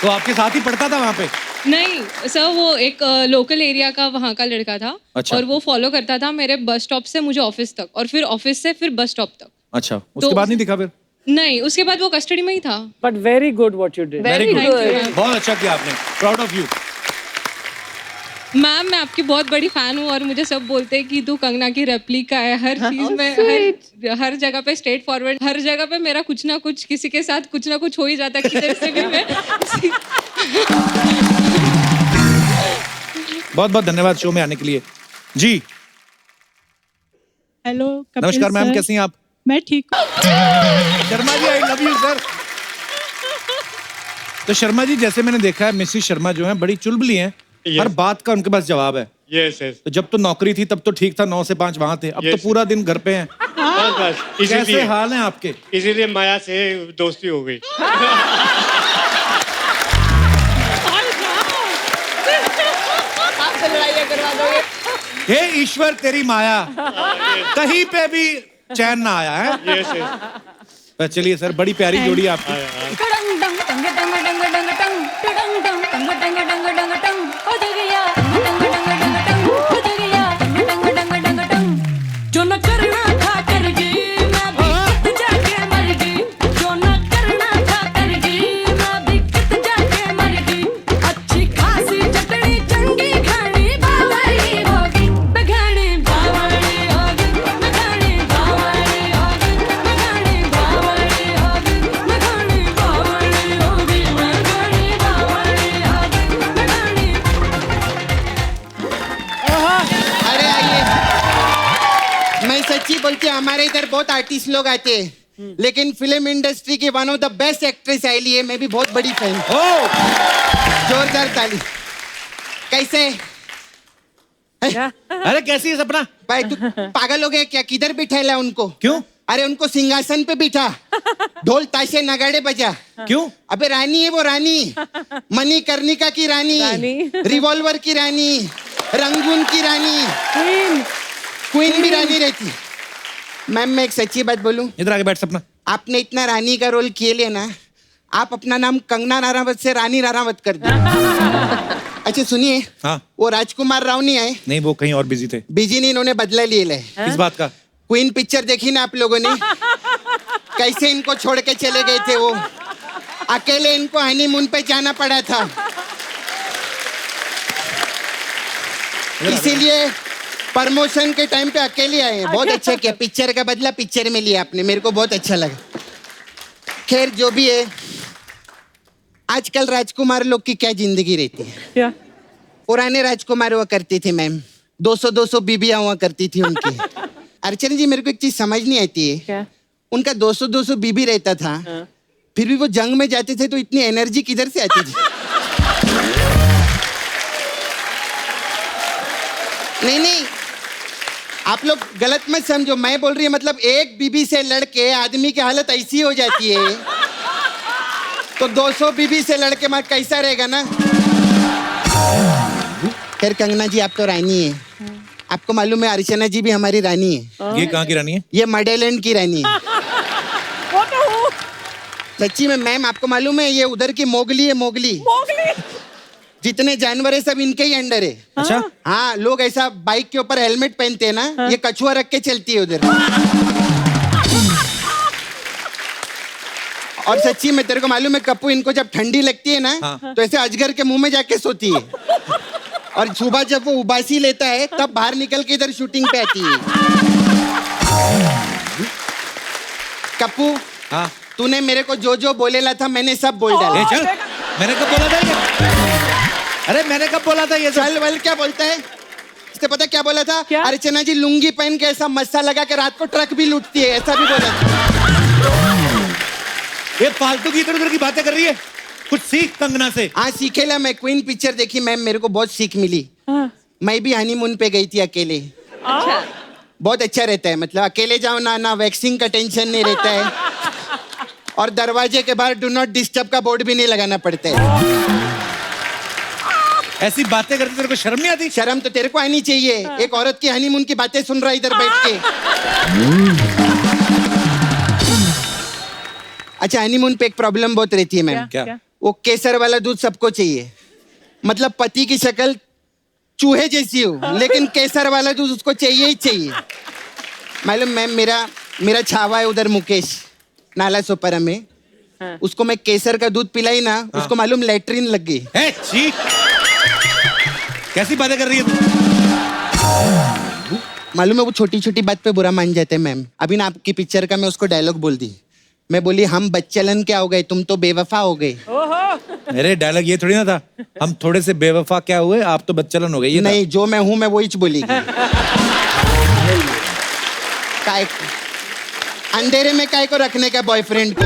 तो आपके साथ ही पढ़ता था वहाँ पे? नहीं सर, वो एक लोकल एरिया का वहाँ का लड़का था। अच्छा। और वो फॉलो करता था मेरे बस स्टॉप से मुझे ऑफिस तक, और फिर ऑफिस से फिर बस स्टॉप तक। अच्छा, उसके बाद नहीं दिखा फिर? नहीं, उसके बाद वो कस्टडी में ही था। But very good what you did. Very Thank you, good, बहुत अच्छा किया आपने, प्राउड ऑफ यू। मैम मैं आपकी बहुत बड़ी फैन हूँ और मुझे सब बोलते हैं कि तू कंगना की रेप्लिका है हर चीज में, हर जगह पे स्ट्रेट फॉरवर्ड, हर जगह पे मेरा कुछ ना कुछ किसी के साथ कुछ ना कुछ हो ही जाता है किधर से भी मैं। बहुत बहुत धन्यवाद शो में आने के लिए। जी हेलो नमस्कार मैम, कैसी हैं आप? मैं ठीक हूँ। Sharma ji, I love you sir. तो शर्मा जी, जैसे मैंने देखा है मिसिस शर्मा जो है बड़ी चुलबुली हैं। हर बात का उनके पास जवाब है। Yes yes. तो जब तो नौकरी थी तब तो ठीक था, 9 से 5 वहां थे, अब तो पूरा दिन घर पे हैं। बस बस कैसे इसीलिए हाल हैं आपके? इसीलिए माया से दोस्ती हो गई। आपसे लड़ाइयाँ करवा दोगे। हे ईश्वर तेरी माया, कहीं पे भी चैन ना आया है। Yes yes. तो चलिए सर, बड़ी प्यारी जोड़ी आपकी। जो न करना था कर गई, मैं भी कित जाके मर गई। जो न करना था कर गई, मैं भी कित जाके मर गई। अच्छी खासी चटनी चंगी खानी बावड़ी होगी, बघानी बावड़ी होगी, बघानी बावड़ी होगी, बघानी बावड़ी होगी, बघानी बावड़ी होगी, बघानी बावड़ी होगी, बघानी। अरे आइए, मैं सच्ची बोलती हूँ, हमारे इधर बहुत आर्टिस्ट लोग आते हैं, लेकिन फिल्म इंडस्ट्री की one of the best actress आईली है, मैं भी बहुत बड़ी फैन। जोरदार ताली। कैसे? अरे कैसी है सपना? भाई तू पागल हो गया क्या? किधर बिठाला उनको? क्यों? अरे उनको सिंहासन पे बिठा, ढोल ताशे नगाड़े बजा। क्यों? अबे रानी है वो, रानी मणिकर्णिका की रानी, रिवॉल्वर की रानी, रंगून की रानी, क्वीन भी रानी रहती। मैम मैं एक सच्ची बात बोलूं? इधर आके बैठ सपना। आपने इतना रानी का रोल किए लिए ना, आप अपना नाम कंगना राणावत से रानी राणावत कर दो। अच्छा सुनिए, हाँ। वो राजकुमार राव नहीं आए? नहीं, वो कहीं और बिजी थे। बिजी नहीं, इन्होंने बदला लिए ले। किस बात का? क्वीन पिक्चर देखी ना आप लोगों ने? कैसे इनको छोड़ के चले गए थे वो, अकेले इनको हनीमून पे जाना पड़ा था। इसीलिए प्रमोशन के टाइम पे अकेले आए हैं। बहुत अच्छा किया, पिक्चर का बदला पिक्चर में लिया आपने, मेरे को बहुत अच्छा लगा। खैर जो भी है, आजकल राजकुमार लोग की क्या जिंदगी रहती है। क्या पुराने राजकुमार हुआ करते थे मैम, 200 बीबियां हुआ करती थी उनकी। अर्चना जी मेरे को एक चीज समझ नहीं आती है, क्या उनका 200 बीबी रहता था, फिर भी वो जंग में जाते थे तो इतनी एनर्जी किधर से आती थी? नहीं, आप लोग गलत मत समझो, मैं बोल रही हूँ मतलब एक बीबी से लड़के आदमी की हालत ऐसी हो जाती है, तो 200 बीबी से लड़के मार कैसा रहेगा ना। खैर कंगना जी आप तो रानी है, आपको मालूम है अर्चना जी भी हमारी रानी है। ये कहाँ की रानी है? ये मडेलैंड की रानी है। वो तो हूँ। सच्ची में मैम आपको मालूम है ये उधर की मोगली है, मोगली। जितने जानवर है सब इनके ही अंडर है। अच्छा हाँ, लोग ऐसा बाइक के ऊपर हेलमेट पहनते हैं ना, ये कछुआ रख के चलती है उधर। और सच्ची में तेरे को मालूम है कप्पू, इनको जब ठंडी लगती है ना तो ऐसे अजगर के मुंह में जाके सोती है, और सुबह जब वो उबासी लेता है तब बाहर निकल के इधर शूटिंग पे आती है। कप्पू हाँ तूने मेरे को जो जो बोलेला था मैंने सब बोल डाला। ए, चल मैंने कब बोला था ये? अरे मैंने कब बोला था ये? चल वल क्या बोलता है, इसने पता क्या बोला था? क्या? अर्चना जी लुंगी पहन के ऐसा मस्सा लगा के रात को ट्रक भी लूटती है, ऐसा भी बोला था। ये फालतू की इधर उधर की बातें कर रही है, कुछ सीख कंगना से। हाँ सीखेला, मैं क्वीन पिक्चर देखी मैम, मेरे को बहुत सीख मिली। मैं भी हनीमून पे गई थी अकेले। अच्छा बहुत अच्छा रहता है, मतलब अकेले जाओ ना वैक्सीन का टेंशन नहीं रहता है, और दरवाजे के बाहर डू नॉट डिस्टर्ब का बोर्ड भी नहीं लगाना पड़ता है। ऐसी बातें करते तेरे को शर्म नहीं आती? शर्म तो तेरे को आनी चाहिए, एक औरत की हनीमून की बातें सुन रहा है इधर बैठ के। अच्छा हनीमून पे एक प्रॉब्लम बहुत रहती है मैम। क्या? वो केसर वाला दूध सबको चाहिए, मतलब पति की शक्ल चूहे जैसी हो लेकिन केसर वाला दूध उसको चाहिए ही चाहिए। मालूम मैम, मेरा छावा है उधर मुकेश नाला सोपारा में, उसको मैं केसर का दूध पिलाई ना, उसको मालूम लैट्रिन लग गई। छी, कैसी बातें कर रही है तू? मालूम है वो छोटी छोटी बात पे बुरा मान जाते हैं मैम। अभी ना आपकी पिक्चर का मैं उसको डायलॉग बोल दी, मैं बोली हम बच्चलन क्या हो गए, तुम तो बेवफा हो गए। अरे डायलॉग ये थोड़ी ना था, हम थोड़े से बेवफा क्या हुए, आप तो बच्चलन हो गए। ये नहीं, जो मैं हूं मैं वही बोलेगी। काय अंधेरे में काय को रखने का बॉयफ्रेंड को।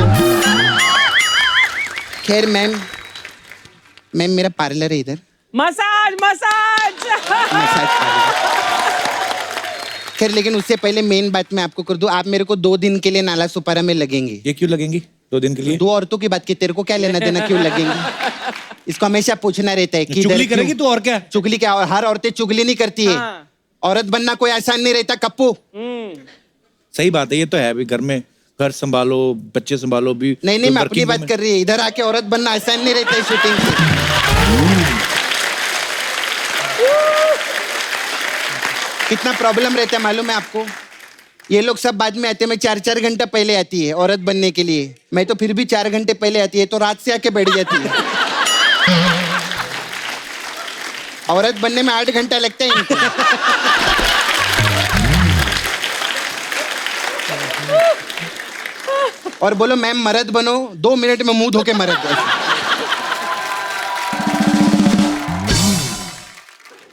खैर मैम मेरा पार्लर है इधर, मसाज मसाज पार्लर। खैर लेकिन उससे पहले मेन बात मैं आपको कर दूं, आप मेरे को 2 दिन के लिए नाला सुपारा में लगेंगे। ये क्यों लगेंगी 2 दिन के लिए? 2 औरतों की बात की, तेरे को क्या लेना देना क्यों लगेंगी? इसको हमेशा पूछना रहता है कि चुगली करेगी तू और क्या? चुगली क्या, हर औरतें चुगली नहीं करती है। औरत बनना कोई आसान नहीं रहता कप्पू। सही बात है, ये तो है। अभी घर में घर संभालो, बच्चे संभालो भी। नहीं मैं अपनी बात कर रही है, इधर आके औरत बनना आसान नहीं रहता है शूटिंग से। कितना प्रॉब्लम रहता है मालूम है आपको? ये लोग सब बाद में आते हैं, मैं 4-4 घंटा पहले आती है औरत बनने के लिए, मैं तो फिर भी 4 घंटे पहले आती है, तो रात से आके बैठ जाती है। औरत बनने में 8 घंटा लगता है इनको। और बोलो मैम मर्द बनो, 2 मिनट में मुंह धो के मर्द बनो।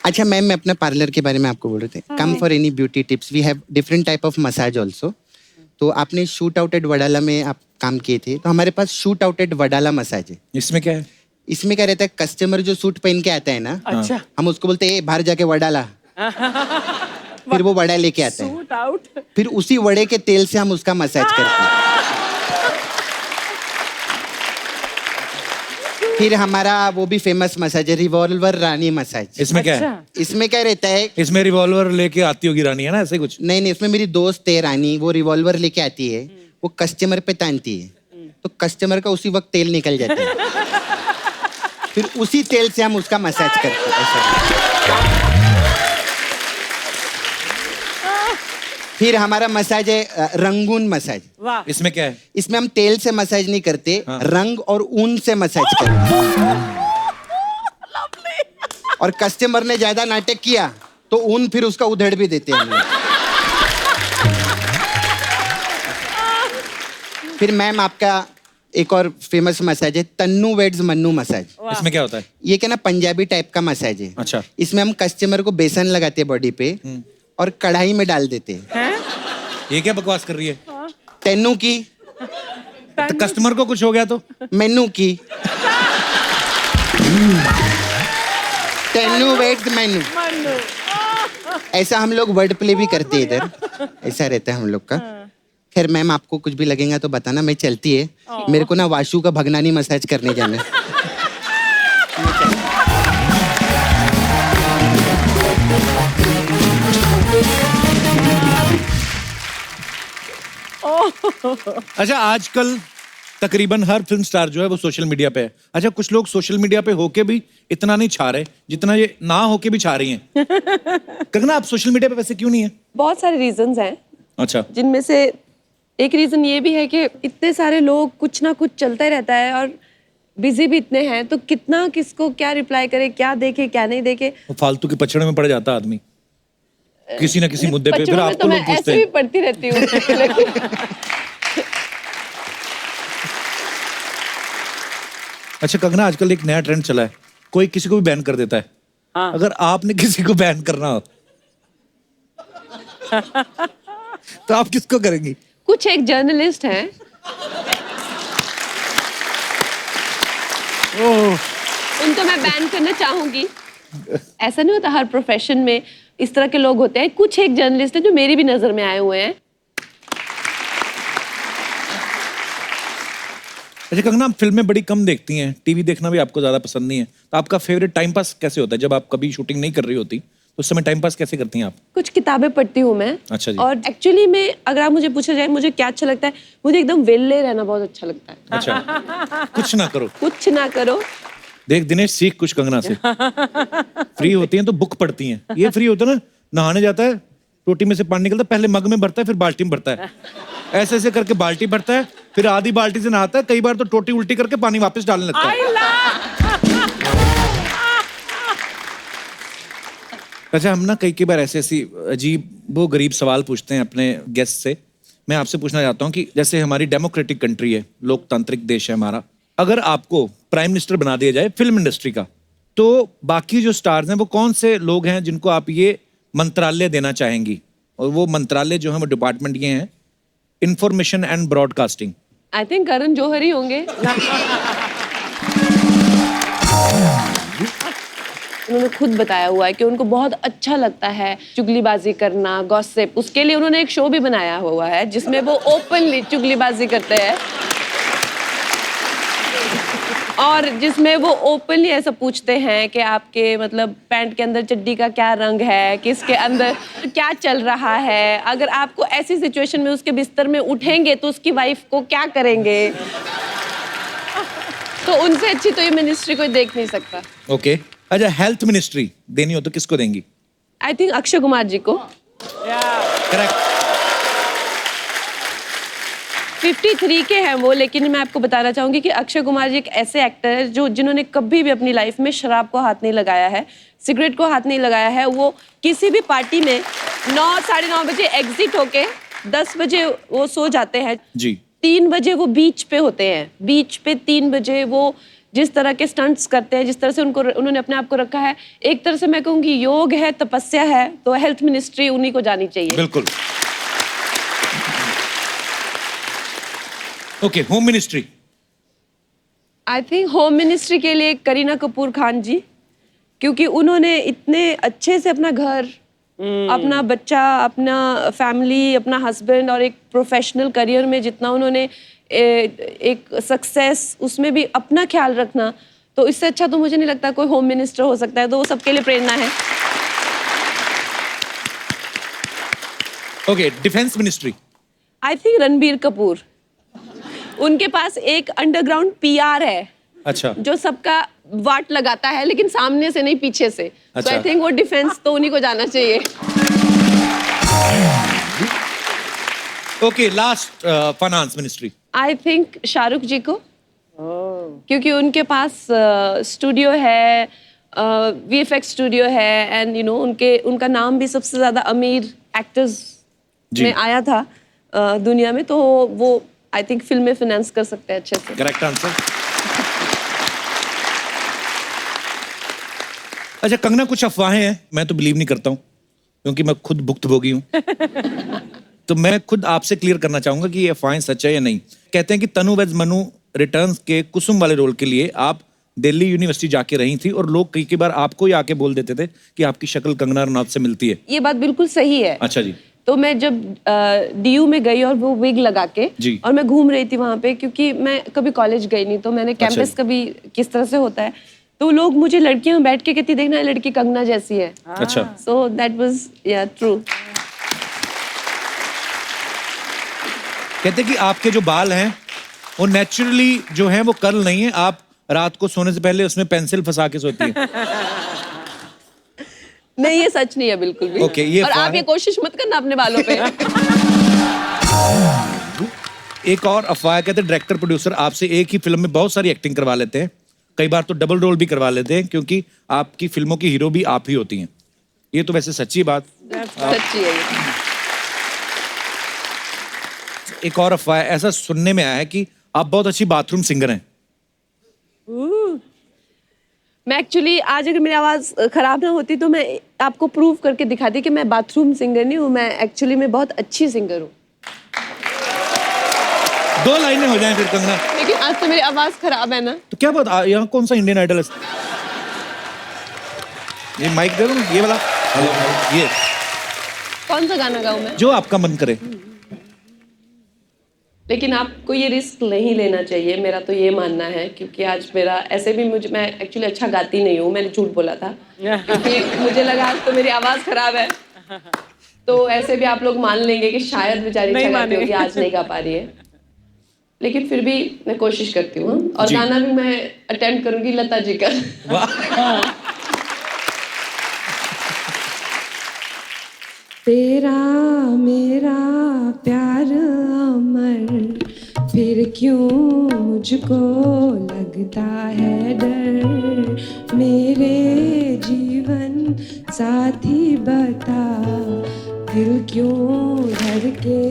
अच्छा मैम, मैं अपना पार्लर के बारे में आपको बोल रहे थे। Come for any beauty tips, we have different type of massage also. तो आपने शूट आउट एट वडाला में आप काम किए थे, तो हमारे पास shoot out at Wadala massage है। इसमें क्या है? इसमें क्या रहता है, कस्टमर जो सूट पहन के आता है ना, अच्छा, हम उसको बोलते हैं बाहर जाके वड़ा ला। फिर वो वड़ा लेके आता है, सूट आउट, फिर उसी वड़े के तेल से हम उसका मसाज करते हैं। फिर हमारा वो भी फेमस मसाज है, रिवॉल्वर रानी मसाज। इसमें क्या है? इसमें क्या रहता है, इसमें रिवॉल्वर लेके आती होगी रानी, है ना, ऐसे कुछ? नहीं, इसमें मेरी दोस्त है रानी, वो रिवॉल्वर लेके आती है, वो कस्टमर पे तानती है, तो कस्टमर का उसी वक्त तेल निकल जाता है। फिर उसी तेल से हम उसका मसाज करते हैं। फिर हमारा मसाज है रंगून मसाज। वाह, इसमें क्या है? इसमें हम तेल से मसाज नहीं करते, रंग और ऊन से मसाज करते हैं। और कस्टमर ने ज्यादा नाटक किया तो ऊन फिर उसका उधेड़ भी देते हैं हम लोग। फिर मैम आपका एक और फेमस मसाज है तन्नू वेड्स मन्नू मसाज। इसमें क्या होता है? ये क्या ना पंजाबी टाइप का मसाज है। अच्छा। इसमें हम कस्टमर को बेसन लगाते हैं बॉडी पे और कढ़ाई में डाल देते हैं। ये क्या बकवास कर रही है? तेनू की तो कस्टमर को कुछ हो गया तो? मेनू की तेनू वेड्स मेनू। ऐसा हम लोग वर्ड प्ले भी करते हैं इधर, ऐसा रहता है हम लोग का। खैर मैम आपको कुछ भी लगेगा तो बताना, मैं चलती है, मेरे को ना वाशु का भगनानी मसाज करने जाना है। अच्छा, आजकल तकरीबन हर फिल्म स्टार जो है वो सोशल मीडिया पे है। अच्छा, कुछ लोग सोशल मीडिया पे होके भी इतना नहीं छा रहे जितना ये ना होके भी छा रही हैं। कंगना, आप सोशल मीडिया पे वैसे क्यों नहीं है? बहुत सारे रीजंस हैं। अच्छा। जिनमें से एक रीजन ये भी है कि इतने सारे लोग, कुछ ना कुछ चलता ही रहता है और बिजी भी इतने हैं, तो कितना किसको क्या रिप्लाई करे, क्या देखे क्या नहीं देखे, वो फालतू के पछड़े में पड़ जाता है आदमी किसी ना किसी मुद्दे पे। फिर पचड़ों में आपको तो लोग मैं पूछते ऐसे भी हैं। पढ़ती रहती हूँ। अच्छा कंगना, आजकल एक नया ट्रेंड चला है, कोई किसी को भी बैन कर देता है। हाँ। अगर आपने किसी को बैन करना हो तो आप किसको करेंगी? कुछ एक जर्नलिस्ट हैं, उनको मैं बैन करना चाहूंगी। ऐसा नहीं होता, हर प्रोफेशन में इस तरह के लोग होते हैं। कुछ एक जर्नलिस्ट हैं जो मेरी भी नजर में आए हुए हैं। अच्छा कंगना, आप फिल्में बड़ी कम देखती हैं, टीवी देखना भी आपको ज्यादा पसंद नहीं है, तो आपका फेवरेट टाइम पास कैसे होता है? जब आप कभी शूटिंग नहीं कर रही होती तो उस समय टाइम पास कैसे करती हैं आप? कुछ किताबें पढ़ती हूँ मैं। अच्छा जी। और एक्चुअली में अगर आप मुझे पूछा जाए मुझे क्या अच्छा लगता है, मुझे एकदम वेले रहना बहुत अच्छा लगता है। अच्छा, कुछ ना करो। कुछ ना करो। देख दिनेश, सीख कुछ कंगना से। फ्री होती हैं तो बुक पढ़ती हैं, ये फ्री होता है ना, नहाने जाता है, टोटी में से पानी निकलता है, पहले मग में भरता है फिर बाल्टी में भरता है, ऐसे ऐसे करके बाल्टी भरता है, फिर आधी बाल्टी से नहाता है, कई बार तो टोटी उल्टी करके पानी वापस डालने लगता है। अच्छा, हम ना कई बार ऐसी अजीब वो गरीब सवाल पूछते हैं अपने गेस्ट से। मैं आपसे पूछना चाहता हूँ कि जैसे हमारी डेमोक्रेटिक कंट्री है, लोकतांत्रिक देश है हमारा, अगर आपको प्राइम मिनिस्टर बना दिया जाए फिल्म इंडस्ट्री का, तो बाकी जो स्टार्स हैं वो कौन से लोग हैं जिनको आप ये मंत्रालय देना चाहेंगी? और वो मंत्रालय जो है वो डिपार्टमेंट ये हैं, information and broadcasting. I think Karan Johar ही होंगे। उन्होंने खुद बताया हुआ है कि उनको बहुत अच्छा लगता है चुगलीबाजी करना, गॉसिप। उसके लिए उन्होंने एक शो भी बनाया हुआ है जिसमें वो ओपनली चुगलीबाजी करते हैं और जिसमें वो ओपनली ऐसा पूछते हैं कि आपके मतलब पैंट के अंदर चड्डी का क्या रंग है, किसके अंदर क्या चल रहा है, अगर आपको ऐसी सिचुएशन में उसके बिस्तर में उठेंगे तो उसकी वाइफ को क्या करेंगे। तो उनसे अच्छी तो ये मिनिस्ट्री कोई देख नहीं सकता। ओके। अच्छा, हेल्थ मिनिस्ट्री देनी हो तो किसको देंगी? आई थिंक अक्षय कुमार जी को। करेक्ट। 53 के हैं वो, लेकिन मैं आपको बताना चाहूंगी कि अक्षय कुमार जी एक ऐसे एक्टर है जो जिन्होंने कभी भी अपनी लाइफ में शराब को हाथ नहीं लगाया है, सिगरेट को हाथ नहीं लगाया है। वो किसी भी पार्टी में 9 साढ़े 9 बजे एग्जिट होके 10 बजे वो सो जाते हैं जी। 3 बजे वो बीच पे होते हैं, बीच पे 3 बजे वो जिस तरह के स्टंट्स करते हैं, जिस तरह से उन्होंने अपने आप को रखा है, एक तरह से मैं कहूँगी योग है, तपस्या है, तो हेल्थ मिनिस्ट्री उन्हीं को जानी चाहिए। बिल्कुल। Okay, home ministry. I think home ministry के लिए करीना कपूर खान जी, क्योंकि उन्होंने इतने अच्छे से अपना घर, अपना बच्चा, अपना फैमिली, अपना हस्बैंड और एक प्रोफेशनल करियर में जितना उन्होंने एक सक्सेस, उसमें भी अपना ख्याल रखना, तो इससे अच्छा तो मुझे नहीं लगता कोई होम मिनिस्टर हो सकता है। तो वो सबके लिए प्रेरणा है। Okay, defence ministry. I think Ranbir Kapoor. उनके पास एक अंडरग्राउंड पीआर है। अच्छा। जो सबका वाट लगाता है, लेकिन सामने से नहीं, पीछे से। अच्छा। तो आई थिंक वो डिफेंस तो उन्हीं को जाना चाहिए। Okay, last finance ministry. I think Shahrukh ji को, क्योंकि उनके पास स्टूडियो है, VFX स्टूडियो है, एंड उनका नाम भी सबसे ज्यादा अमीर एक्टर्स में आया था दुनिया में, तो वो आई थिंक फिल्में फाइनेंस कर सकते हैं अच्छे से। Correct answer. अच्छा कंगना, कुछ अफवाहें हैं, मैं तो बिलीव नहीं करता हूँ क्योंकि मैं खुद भुक्तभोगी हूँ। तो मैं खुद आपसे क्लियर करना चाहूंगा कि ये अफवाहें सच है या नहीं। कहते हैं कि तनु वेज मनु रिटर्न्स के कुसुम वाले रोल के लिए आप दिल्ली यूनिवर्सिटी जाके रही थी और लोग कई बार आपको ही आके बोल देते थे कि आपकी शक्ल कंगना रनौत से मिलती है। ये बात बिल्कुल सही है। अच्छा जी। तो मैं जब DU में गई और वो विग लगा के जी। और मैं घूम रही थी वहां पे, क्योंकि मैं कभी कॉलेज गई नहीं, तो मैंने कैंपस कभी किस तरह से होता है, तो लोग मुझे लड़कियां बैठ के कहती देखना लड़की कंगना जैसी है। अच्छा। सो दैट वाज या ट्रू। कहते हैं कि आपके जो बाल हैं वो नेचुरली जो हैं वो कर्ल नहीं है, आप रात को सोने से पहले उसमें पेंसिल फंसा के सोती है। नहीं, ये सच नहीं है बिल्कुल भी। ओके, ये और आप ये कोशिश मत करना अपने बालों पे। एक और अफवाह, कहते हैं डायरेक्टर प्रोड्यूसर आपसे एक ही फिल्म में बहुत सारी एक्टिंग करवा लेते हैं, कई बार तो डबल रोल भी करवा लेते हैं, क्योंकि आपकी फिल्मों की हीरो भी आप ही होती हैं। ये तो वैसे सच्ची बात। सच्ची है ये। एक और अफवाह, ऐसा सुनने में आया है कि आप बहुत अच्छी बाथरूम सिंगर हैं। मैं एक्चुअली आज अगर मेरी आवाज खराब ना होती तो मैं आपको प्रूव करके दिखाती कि मैं बाथरूम सिंगर नहीं हूँ, मैं एक्चुअली मैं बहुत अच्छी सिंगर हूँ। 2 लाइनें हो जाएं फिर कंगना। लेकिन आज तो मेरी आवाज खराब है ना। तो क्या बात, यहाँ कौन सा इंडियन आइडल है? ये माइक दे दो, ये वाला। हेलो, ये कौन सा गाना गाऊं मैं? जो आपका मन करे। लेकिन आपको ये रिस्क नहीं लेना चाहिए, मेरा तो ये मानना है, क्योंकि आज मेरा ऐसे भी मैं एक्चुअली अच्छा गाती नहीं हूँ, मैंने झूठ बोला था क्योंकि मुझे लगा आज तो मेरी आवाज खराब है, तो ऐसे भी आप लोग मान लेंगे कि शायद बेचारी अच्छा गाती होगी, आज नहीं गा पा रही है। लेकिन फिर भी मैं कोशिश करती हूँ, और गाना भी मैं अटेम्प्ट करूंगी लता जी का। तेरा मेरा प्यार अमर, फिर क्यों मुझको लगता है डर, मेरे जीवन साथी बता, दिल क्यों धड़के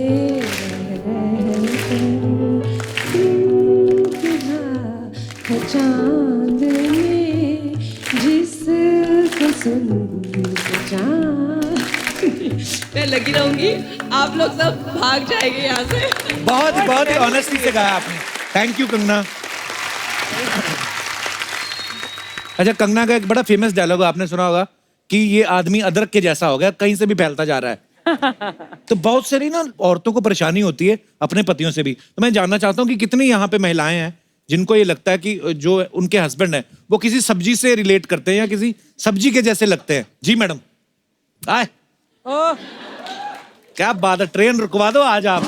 चांद में जिसको सुन मैं लगी रहूंगी, आप लोग सब भाग जाएंगे यहाँ से। बहुत ही ऑनेस्टी से गाया आपने। Thank you Kangana. अच्छा कंगना का एक बड़ा फेमस डायलॉग आपने सुना होगा कि ये आदमी अदरक के जैसा हो गया, कहीं से भी फैलता जा रहा है। तो बहुत सारी ना औरतों को परेशानी होती है अपने पतियों से भी। तो मैं जानना चाहता हूँ कि कितनी यहाँ पे महिलाएं हैं जिनको ये लगता है कि जो उनके हस्बैंड है वो किसी सब्जी से रिलेट करते हैं या किसी सब्जी के जैसे लगते हैं। जी मैडम आए। क्या बात है, ट्रेन रुकवा दो आज आप।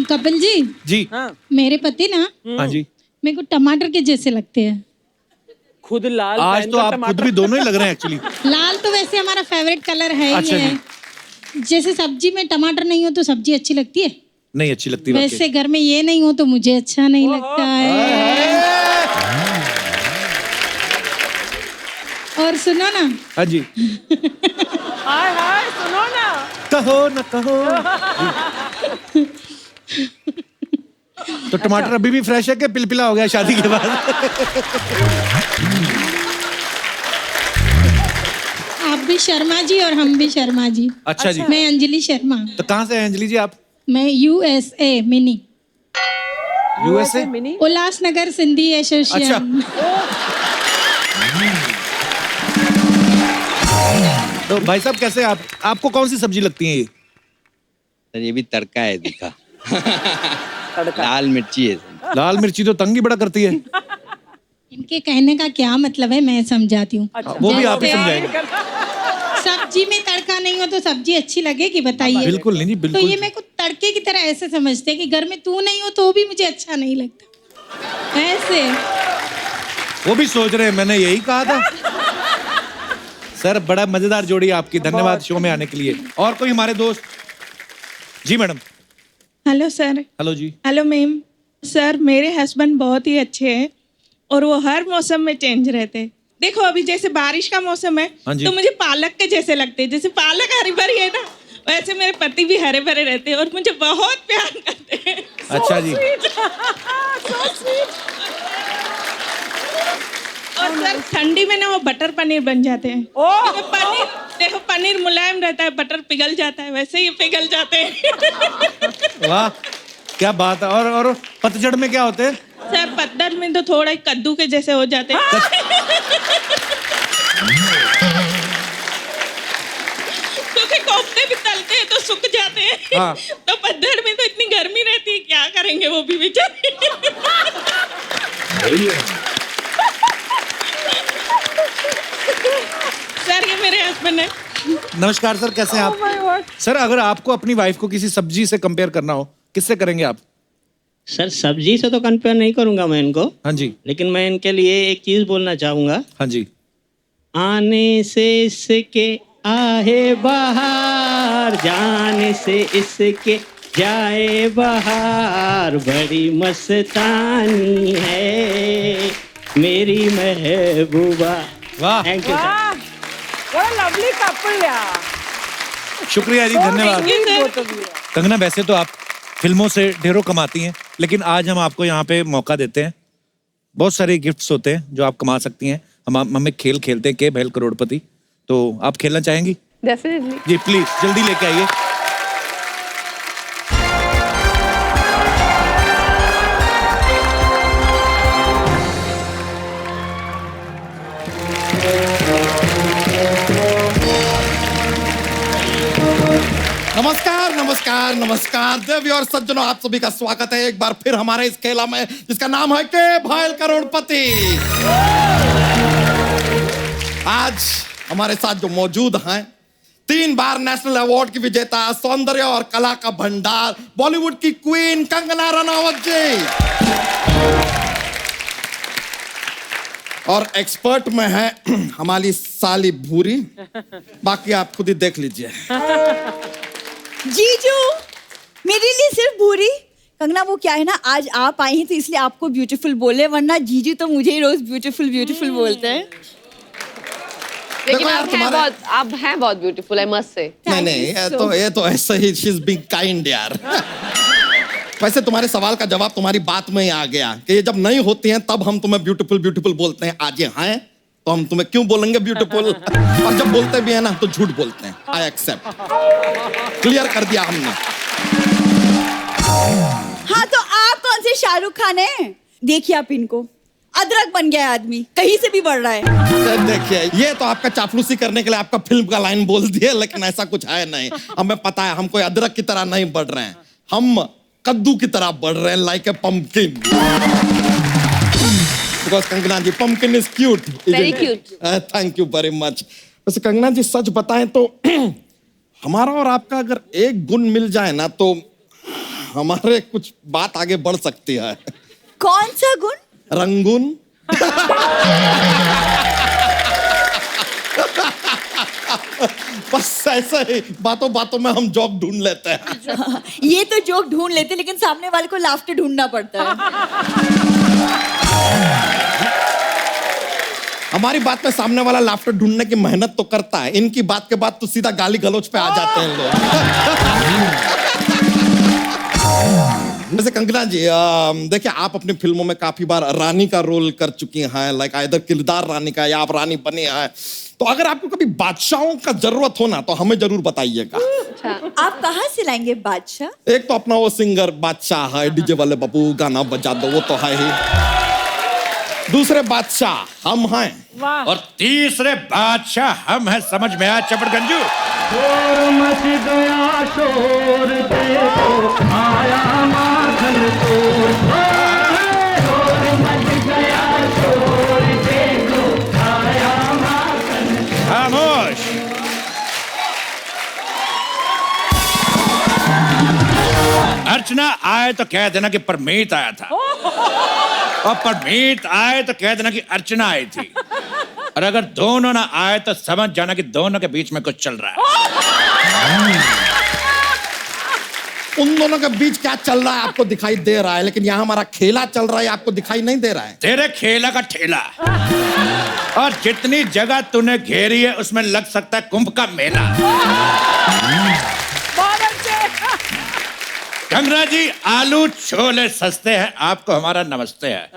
कपिल जी। जी मेरे पति ना हाँ जी मेरे को टमाटर के जैसे लगते हैं। खुद लाल, आज तो आप खुद भी दोनों ही लग रहे हैं एक्चुअली। लाल तो वैसे हमारा फेवरेट कलर है अच्छा ही है। जैसे सब्जी में टमाटर नहीं हो तो सब्जी अच्छी लगती है? नहीं अच्छी लगती। वैसे घर में ये नहीं हो तो मुझे अच्छा नहीं लगता है। और सुनो ना। हाँ जी। हाय हाय सुनो ना। कहो न कहो। तो टमाटर अभी भी फ्रेश है कि पिलपिला हो गया शादी के बाद? आप भी शर्मा जी और हम भी शर्मा जी। अच्छा जी। मैं अंजलि शर्मा। तो कहाँ से हैं अंजलि जी आप? मैं USA mini. USA Ulhasnagar Sindhi association. तो भाई साहब कैसे आप, आपको कौन सी सब्जी लगती है ये? सर ये भी तड़का है दिखा। लाल मिर्ची है। लाल मिर्ची तो तंग ही बड़ा करती है। इनके कहने का क्या मतलब है मैं समझाती हूँ। वो भी आप ही समझाएंगे। सब्जी में तड़का नहीं हो तो सब्जी अच्छी लगेगी बताइए? बिल्कुल नहीं जी बिल्कुल। तो ये मेरे को तड़के की तरह ऐसे समझते हैं कि घर में तू नहीं हो तो भी मुझे अच्छा नहीं लगता ऐसे। वो भी सोच रहे हैं मैंने यही कहा था। सर बड़ा मजेदार जोड़ी आपकी, धन्यवाद शो में आने के लिए। और कोई हमारे दोस्त? जी मैडम। Hello sir. हेलो जी। Hello ma'am. सर मेरे हस्बैंड बहुत ही अच्छे हैं और वो हर मौसम में चेंज रहते हैं। देखो अभी जैसे बारिश का मौसम है तो मुझे पालक के जैसे लगते हैं, जैसे पालक हरी भरी है ना वैसे मेरे पति भी हरे भरे रहते हैं और मुझे बहुत प्यार करते हैं। अच्छा जी। और सर ठंडी में ना वो बटर पनीर बन जाते हैं। क्योंकि पनीर देखो पनीर मुलायम रहता है, बटर पिघल जाता है, वैसे ही पिघल जाते हैं। वाह क्या बात है। और पतझड़ में क्या होते हैं? सर पतझड़ में तो थोड़ा कद्दू के जैसे हो जाते हैं। क्योंकि कोफ्ते भी तलते हैं तो सूख जाते हैं। हाँ। तो पतझड़ में तो इतनी गर्मी रहती है, क्या करेंगे वो भी बेचारे। सर ये मेरे हस्बैंड है। नमस्कार सर, कैसे हैं आप? सर अगर आपको अपनी वाइफ को किसी सब्जी से कंपेयर करना हो, किससे करेंगे आप? सर सब्जी से तो कंपेयर नहीं करूंगा मैं इनको। हाँ जी। लेकिन मैं इनके लिए एक चीज बोलना चाहूंगा। हाँ जी। आने से इसके आहे बहार, जाने से इसके जाए बहार, बड़ी मस्तानी है मेरी महबूबा। वाह thank you sir. What a lovely couple यार। शुक्रिया जी, धन्यवाद। कंगना वैसे तो आप फिल्मों से ढेरों कमाती हैं, लेकिन आज हम आपको यहाँ पे मौका देते हैं। बहुत सारे गिफ्ट्स होते हैं जो आप कमा सकती हैं। हम एक खेल खेलते हैं, के भैल करोड़पति, तो आप खेलना चाहेंगी? डेफिनेटली। जी प्लीज जल्दी लेके आइए। नमस्कार नमस्कार नमस्कार देवी और सज्जनों, आप सभी का स्वागत है एक बार फिर हमारे इस खेला में जिसका नाम है के भैल करोड़पति। आज हमारे साथ जो मौजूद हैं 3 बार नेशनल अवार्ड की विजेता, सौंदर्य और कला का भंडार, बॉलीवुड की क्वीन कंगना रनावत जी, और एक्सपर्ट में है हमारी साली भूरी, बाकी आप खुद ही देख लीजिए। जीजू मेरे लिए सिर्फ भूरी। कंगना वो क्या है ना, आज आप आई हैं तो इसलिए आपको ब्यूटीफुल बोले, वरना जीजू तो मुझे ही रोज ब्यूटीफुल ब्यूटीफुल बोलते हैं। लेकिन आप हैं बहुत ब्यूटीफुल, आई मस्ट से। नहीं ये तो ऐसे ही, शी इज बीइंग काइंड यार। वैसे तुम्हारे सवाल का जवाब तुम्हारी बात में ही आ गया कि ये जब नहीं होती हैं तब हम तुम्हें ब्यूटीफुल ब्यूटीफुल बोलते हैं। आज ये हैं तो हम तुम्हें क्यों बोलेंगे ब्यूटीफुल, और जब बोलते भी है ना तो झूठ बोलते हैं। आई एक्सेप्ट, क्लियर कर दिया हमने। हाँ तो आप कौन से शाहरुख खान हैं? देखिए आप इनको, अदरक बन गया आदमी, कहीं से भी बढ़ रहा है। देखिए ये तो आपका चापलूसी करने के लिए आपका फिल्म का लाइन बोल दिया, लेकिन ऐसा कुछ है नहीं। हमें पता है हम कोई अदरक की तरह नहीं बढ़ रहे हैं, हम कद्दू की तरह बढ़ रहे हैं, like a pumpkin. Because Kangana ji pumpkin is cute. Very cute. Thank you very much. वैसे कंगना जी सच बताएं तो हमारा और आपका अगर एक गुण मिल जाए ना तो हमारे कुछ बात आगे बढ़ सकती है। कौन सा गुण? रंगून। बस ऐसे ही बातों बातों में हम जोक ढूंढ लेते हैं। ये तो जोक ढूंढ लेते लेकिन सामने वाले को लाफ्टर ढूंढना पड़ता है। हमारी बात में सामने वाला लाफ्टर ढूंढने की मेहनत तो करता है, इनकी बात के बाद तो सीधा गाली गलौज पे आ जाते हैं लोग। वैसे कंगना जी देखिए आप अपनी फिल्मों में काफी बार रानी का रोल कर चुकी हैं, लाइक आइदर किरदार रानी का या आप रानी बनी हैं, तो अगर आपको कभी बादशाहों का जरूरत हो ना तो हमें जरूर बताइएगा। आप कहाँ से लाएंगे बादशाह? एक तो अपना वो सिंगर बादशाह है, डीजे वाले बाबू गाना बजा दो, वो तो है ही। दूसरे बादशाह हम हैं, और तीसरे बादशाह हम हैं। समझ में आया चपड़गंजू? शोर मच गया शोर देखो आया माखन चोर, शोर मच गया शोर देखो आया माखन। खामोश। अर्चना आए तो कह देना कि परमीत आया था, और परमीत आए तो कह देना कि अर्चना आई थी। और अगर दोनों ना आए तो समझ जाना कि दोनों के बीच में कुछ चल रहा है। उन दोनों के बीच क्या चल रहा है आपको दिखाई दे रहा है, लेकिन यहाँ हमारा खेला चल रहा है आपको दिखाई नहीं दे रहा है। तेरे खेला का ठेला, और जितनी जगह तूने घेरी है उसमें लग सकता है कुंभ का मेला। कंगना जी, आलू छोले सस्ते हैं, आपको हमारा नमस्ते है।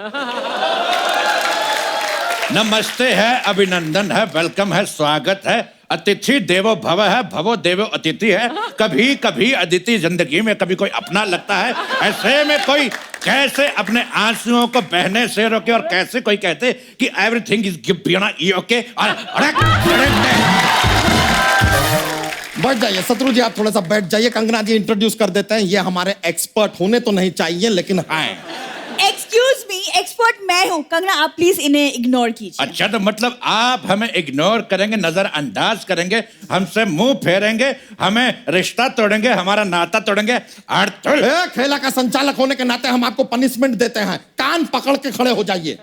नमस्ते है, अभिनंदन है, वेलकम है, स्वागत है। अतिथि देवो भव है, भवो देवो अतिथि है। कभी कभी अदिति जिंदगी में कभी कोई अपना लगता है। ऐसे में कोई कैसे अपने आंसुओं को बहने से रोके, और कैसे कोई कहते कि एवरीथिंग इज ओके। बैठ जाइए शत्रु जी, आप थोड़ा सा बैठ जाइए। कंगना जी इंट्रोड्यूस कर देते हैं। ये हमारे एक्सपर्ट होने तो नहीं चाहिए लेकिन हैं। एक्सक्यूज मी, एक्सपर्ट मैं हूँ। कंगना आप प्लीज इन्हें इग्नोर कीजिए। अच्छा, तो मतलब आप हमें इग्नोर करेंगे, नजरअंदाज करेंगे, हमसे मुंह फेरेंगे, हमें रिश्ता तोड़ेंगे, हमारा नाता तोड़ेंगे। खेला का संचालक होने के नाते हम आपको पनिशमेंट देते हैं। कान पकड़ के खड़े हो जाइए।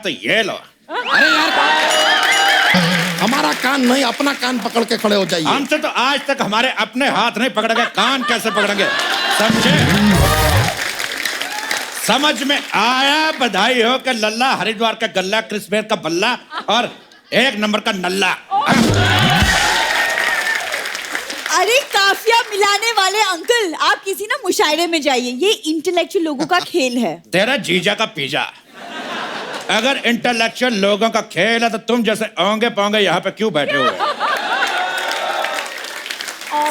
तो ये लो। अरे यार, हमारा कान नहीं, अपना कान पकड़ के खड़े हो जाइए। हमसे तो आज तक हमारे अपने हाथ नहीं पकड़ेंगे, कान कैसे पकड़ेंगे, समझे? समझ में आया? बधाई हो कि लल्ला हरिद्वार का गल्ला, क्रिसमस का बल्ला और एक नंबर का नल्ला। अरे काफिया मिलाने वाले अंकल, आप किसी ना मुशायरे में जाइए। ये इंटेलेक्चुअल लोगों का खेल है। तेरा जीजा का पिज्जा। अगर इंटेलेक्चुअल लोगों का खेल है तो तुम जैसे ओंगे पोंगे यहाँ पे क्यों बैठे हुए?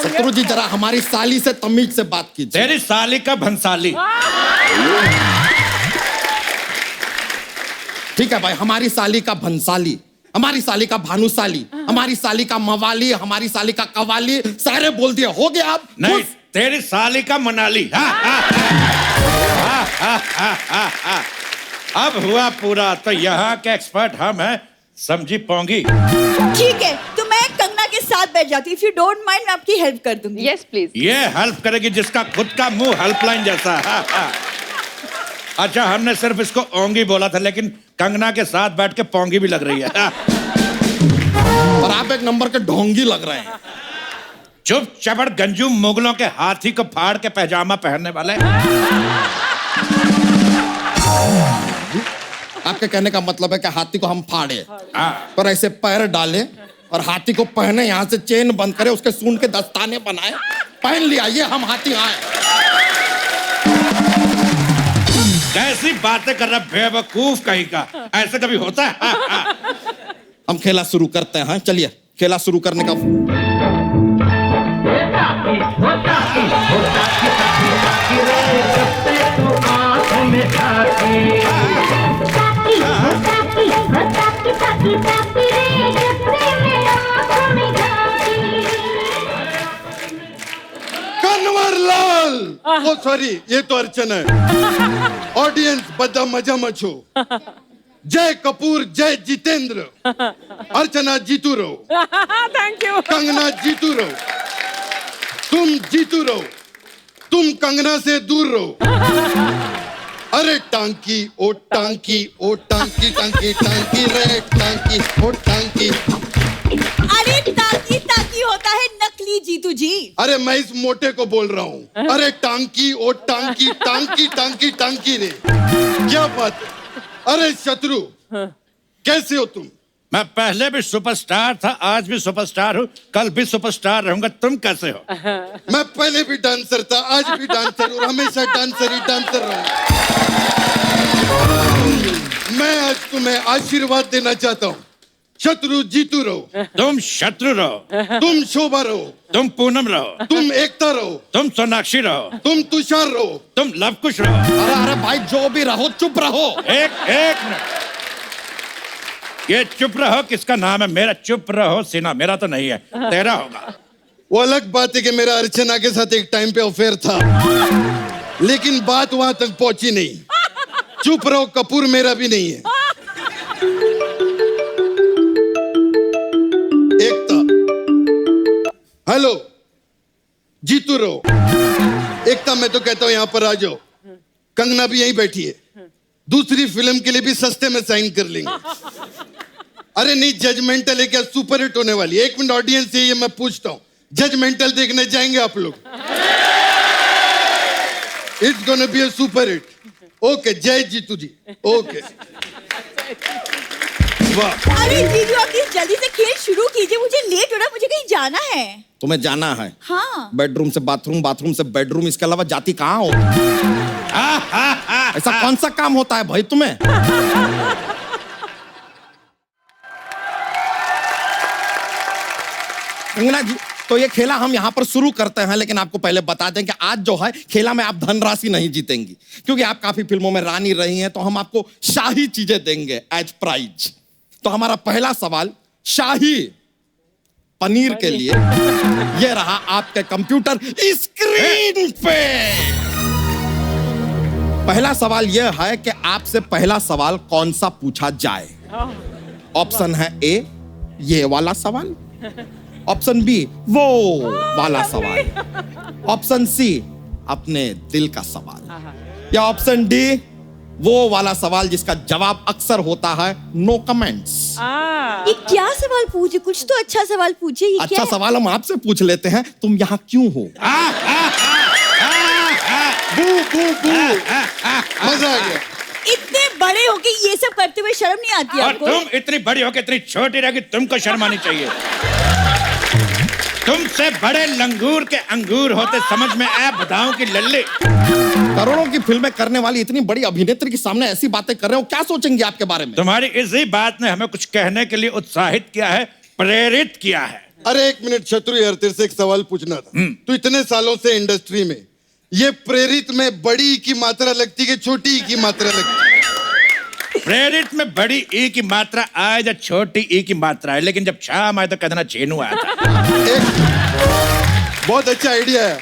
शत्रु जी जरा हमारी साली से तमीज से बात कीजिए। तेरी साली का भंसाली। ठीक है भाई, हमारी साली का भंसाली, हमारी साली का भानुसाली, हमारी साली का मवाली, हमारी साली का कवाली, सारे बोल दिए। हो गया आप? नहीं, तेरी साली का मनाली। अब हुआ पूरा। तो यहाँ के एक्सपर्ट हम हैं, समझी पोंगी। ठीक है, तो मैं कंगना के साथ बैठ जाती हूँ। इफ यू डोंट माइंड, मैं आपकी हेल्प कर दूंगी। Yes please. ये हेल्प करेगी जिसका खुद का मुंह हेल्पलाइन जैसा है। अच्छा, हमने सिर्फ इसको ओंगी बोला था, लेकिन कंगना के साथ बैठ के पोंगी भी लग रही है। और आप एक नंबर के ढोंगी लग रहे हैं। चुप चबड़ गंजू मुगलों के हाथी को फाड़ के पैजामा पहनने वाले। आपके कहने का मतलब है कि हाथी को हम फाड़े और ऐसे पैर डाले और हाथी को पहने, यहाँ से चेन बंद करे, उसके सूंड के दस्ताने बनाए, पहन लिया, ये हम हाथी आए। कैसी बातें कर रहा बेवकूफ कहीं का, ऐसे कभी होता है? हम खेला शुरू करते हैं। चलिए खेला शुरू करने का। कन्वरलाल, ओ सॉरी, ये तो अर्चना है। ऑडियंस बदा मजा मचो। जय कपूर, जय जितेंद्र। अर्चना जीतू रहो। Thank you. कंगना जीतू रहो। तुम जीतू रहो। तुम कंगना से दूर रहो। अरे टांकी ओ टांकी ओ टांकी, टांकी टांकी रे टांकी ओ टांकी। अरे टांकी टांकी होता है नकली जीतू जी। अरे मैं इस मोटे को बोल रहा हूँ। अरे टांकी ओ टांकी, टांकी टांकी टांकी रे, क्या बात है? अरे शत्रु, कैसे हो तुम? मैं पहले भी सुपरस्टार था, आज भी सुपरस्टार हूँ, कल भी सुपरस्टार रहूंगा। तुम कैसे हो? मैं पहले भी डांसर था, आज भी डांसर हूँ, हमेशा डांसर ही डांसर रहूंगा। मैं आज तुम्हें आशीर्वाद देना चाहता हूँ। शत्रु जीतू रहो। तुम शत्रु रहो। तुम शोभा रहो। तुम पूनम रहो। तुम एकता रहो। तुम सोनाक्षी रहो। तुम तुषार रहो। तुम लवकुश रहो। अरे अरे भाई, जो भी रहो चुप रहो। एक मिनट, ये चुप रहो किसका नाम है? मेरा चुप रहो सिन्हा, मेरा तो नहीं है, तेरा होगा। वो अलग बात है कि मेरा अर्चना के साथ एक टाइम पे अफेयर था, लेकिन बात वहां तक पहुंची नहीं। चुप रहो कपूर मेरा भी नहीं है। एकता, हेलो, जीतू रहो। एकता, मैं तो कहता हूं यहां पर आ जाओ। कंगना भी यहीं बैठी है, दूसरी फिल्म के लिए भी सस्ते में साइन कर लेंगे। अरे नहीं, जजमेंटल है क्या? सुपर हिट होने वाली है। 1 मिनट ऑडियंस से ये मैं पूछता हूँ, जजमेंटल देखने जाएंगे आप लोग? It's gonna be a super hit. Okay, जय जीतू जी। ओके, वाह। अरे जीजू आप प्लीज जल्दी से खेल शुरू कीजिए, मुझे लेट हो रहा है, मुझे कहीं जाना है। तुम्हें जाना है? हाँ। बेडरूम से बाथरूम, बाथरूम से बेडरूम, इसके अलावा जाती कहाँ हो? ऐसा कौन सा काम होता है भाई तुम्हें? कंगना जी, तो ये खेला हम यहाँ पर शुरू करते हैं, लेकिन आपको पहले बता दें कि आज जो है खेला में आप धनराशि नहीं जीतेंगी, क्योंकि आप काफी फिल्मों में रानी रही हैं, तो हम आपको शाही चीजें देंगे एज प्राइज। तो हमारा पहला सवाल शाही पनीर के लिए ये रहा आपके कंप्यूटर स्क्रीन पे। पहला सवाल यह है कि आपसे पहला सवाल कौन सा पूछा जाए। ऑप्शन है ए, ये वाला सवाल। ऑप्शन बी, वो वाला सवाल। ऑप्शन सी, अपने दिल का सवाल। या ऑप्शन डी, वो वाला सवाल जिसका जवाब अक्सर होता है नो कमेंट्स। ये क्या सवाल पूछे? कुछ तो अच्छा सवाल पूछे। ये अच्छा क्या? सवाल हम आपसे पूछ लेते हैं, तुम यहाँ क्यों हो? बू बू बू, मजा आ गया। इतने बड़े होके ये सब करते हुए शर्म नहीं आती और आपको? तुम इतनी बड़ी होके इतनी छोटी रह, तुमको शर्म आनी चाहिए। तुमसे बड़े लंगूर के अंगूर होते समझ में आया बदाऊं की लल्ले। करोड़ों की फिल्में करने वाली इतनी बड़ी अभिनेत्री के सामने ऐसी बातें कर रहे हो, क्या सोचेंगे आपके बारे में? तुम्हारी इसी बात ने हमें कुछ कहने के लिए उत्साहित किया है, प्रेरित किया है। अरे 1 मिनट शत्रु यार, तेरे से एक सवाल पूछना था। तू इतने सालों से इंडस्ट्री में, ये प्रेरित में बड़ी की मात्रा लगती है, छोटी की मात्रा लगती? प्रेरित में बड़ी ई की मात्रा आए या छोटी ई की मात्रा है, लेकिन जब शाम आए तो कहना चेनू आया था। बहुत अच्छा आइडिया है।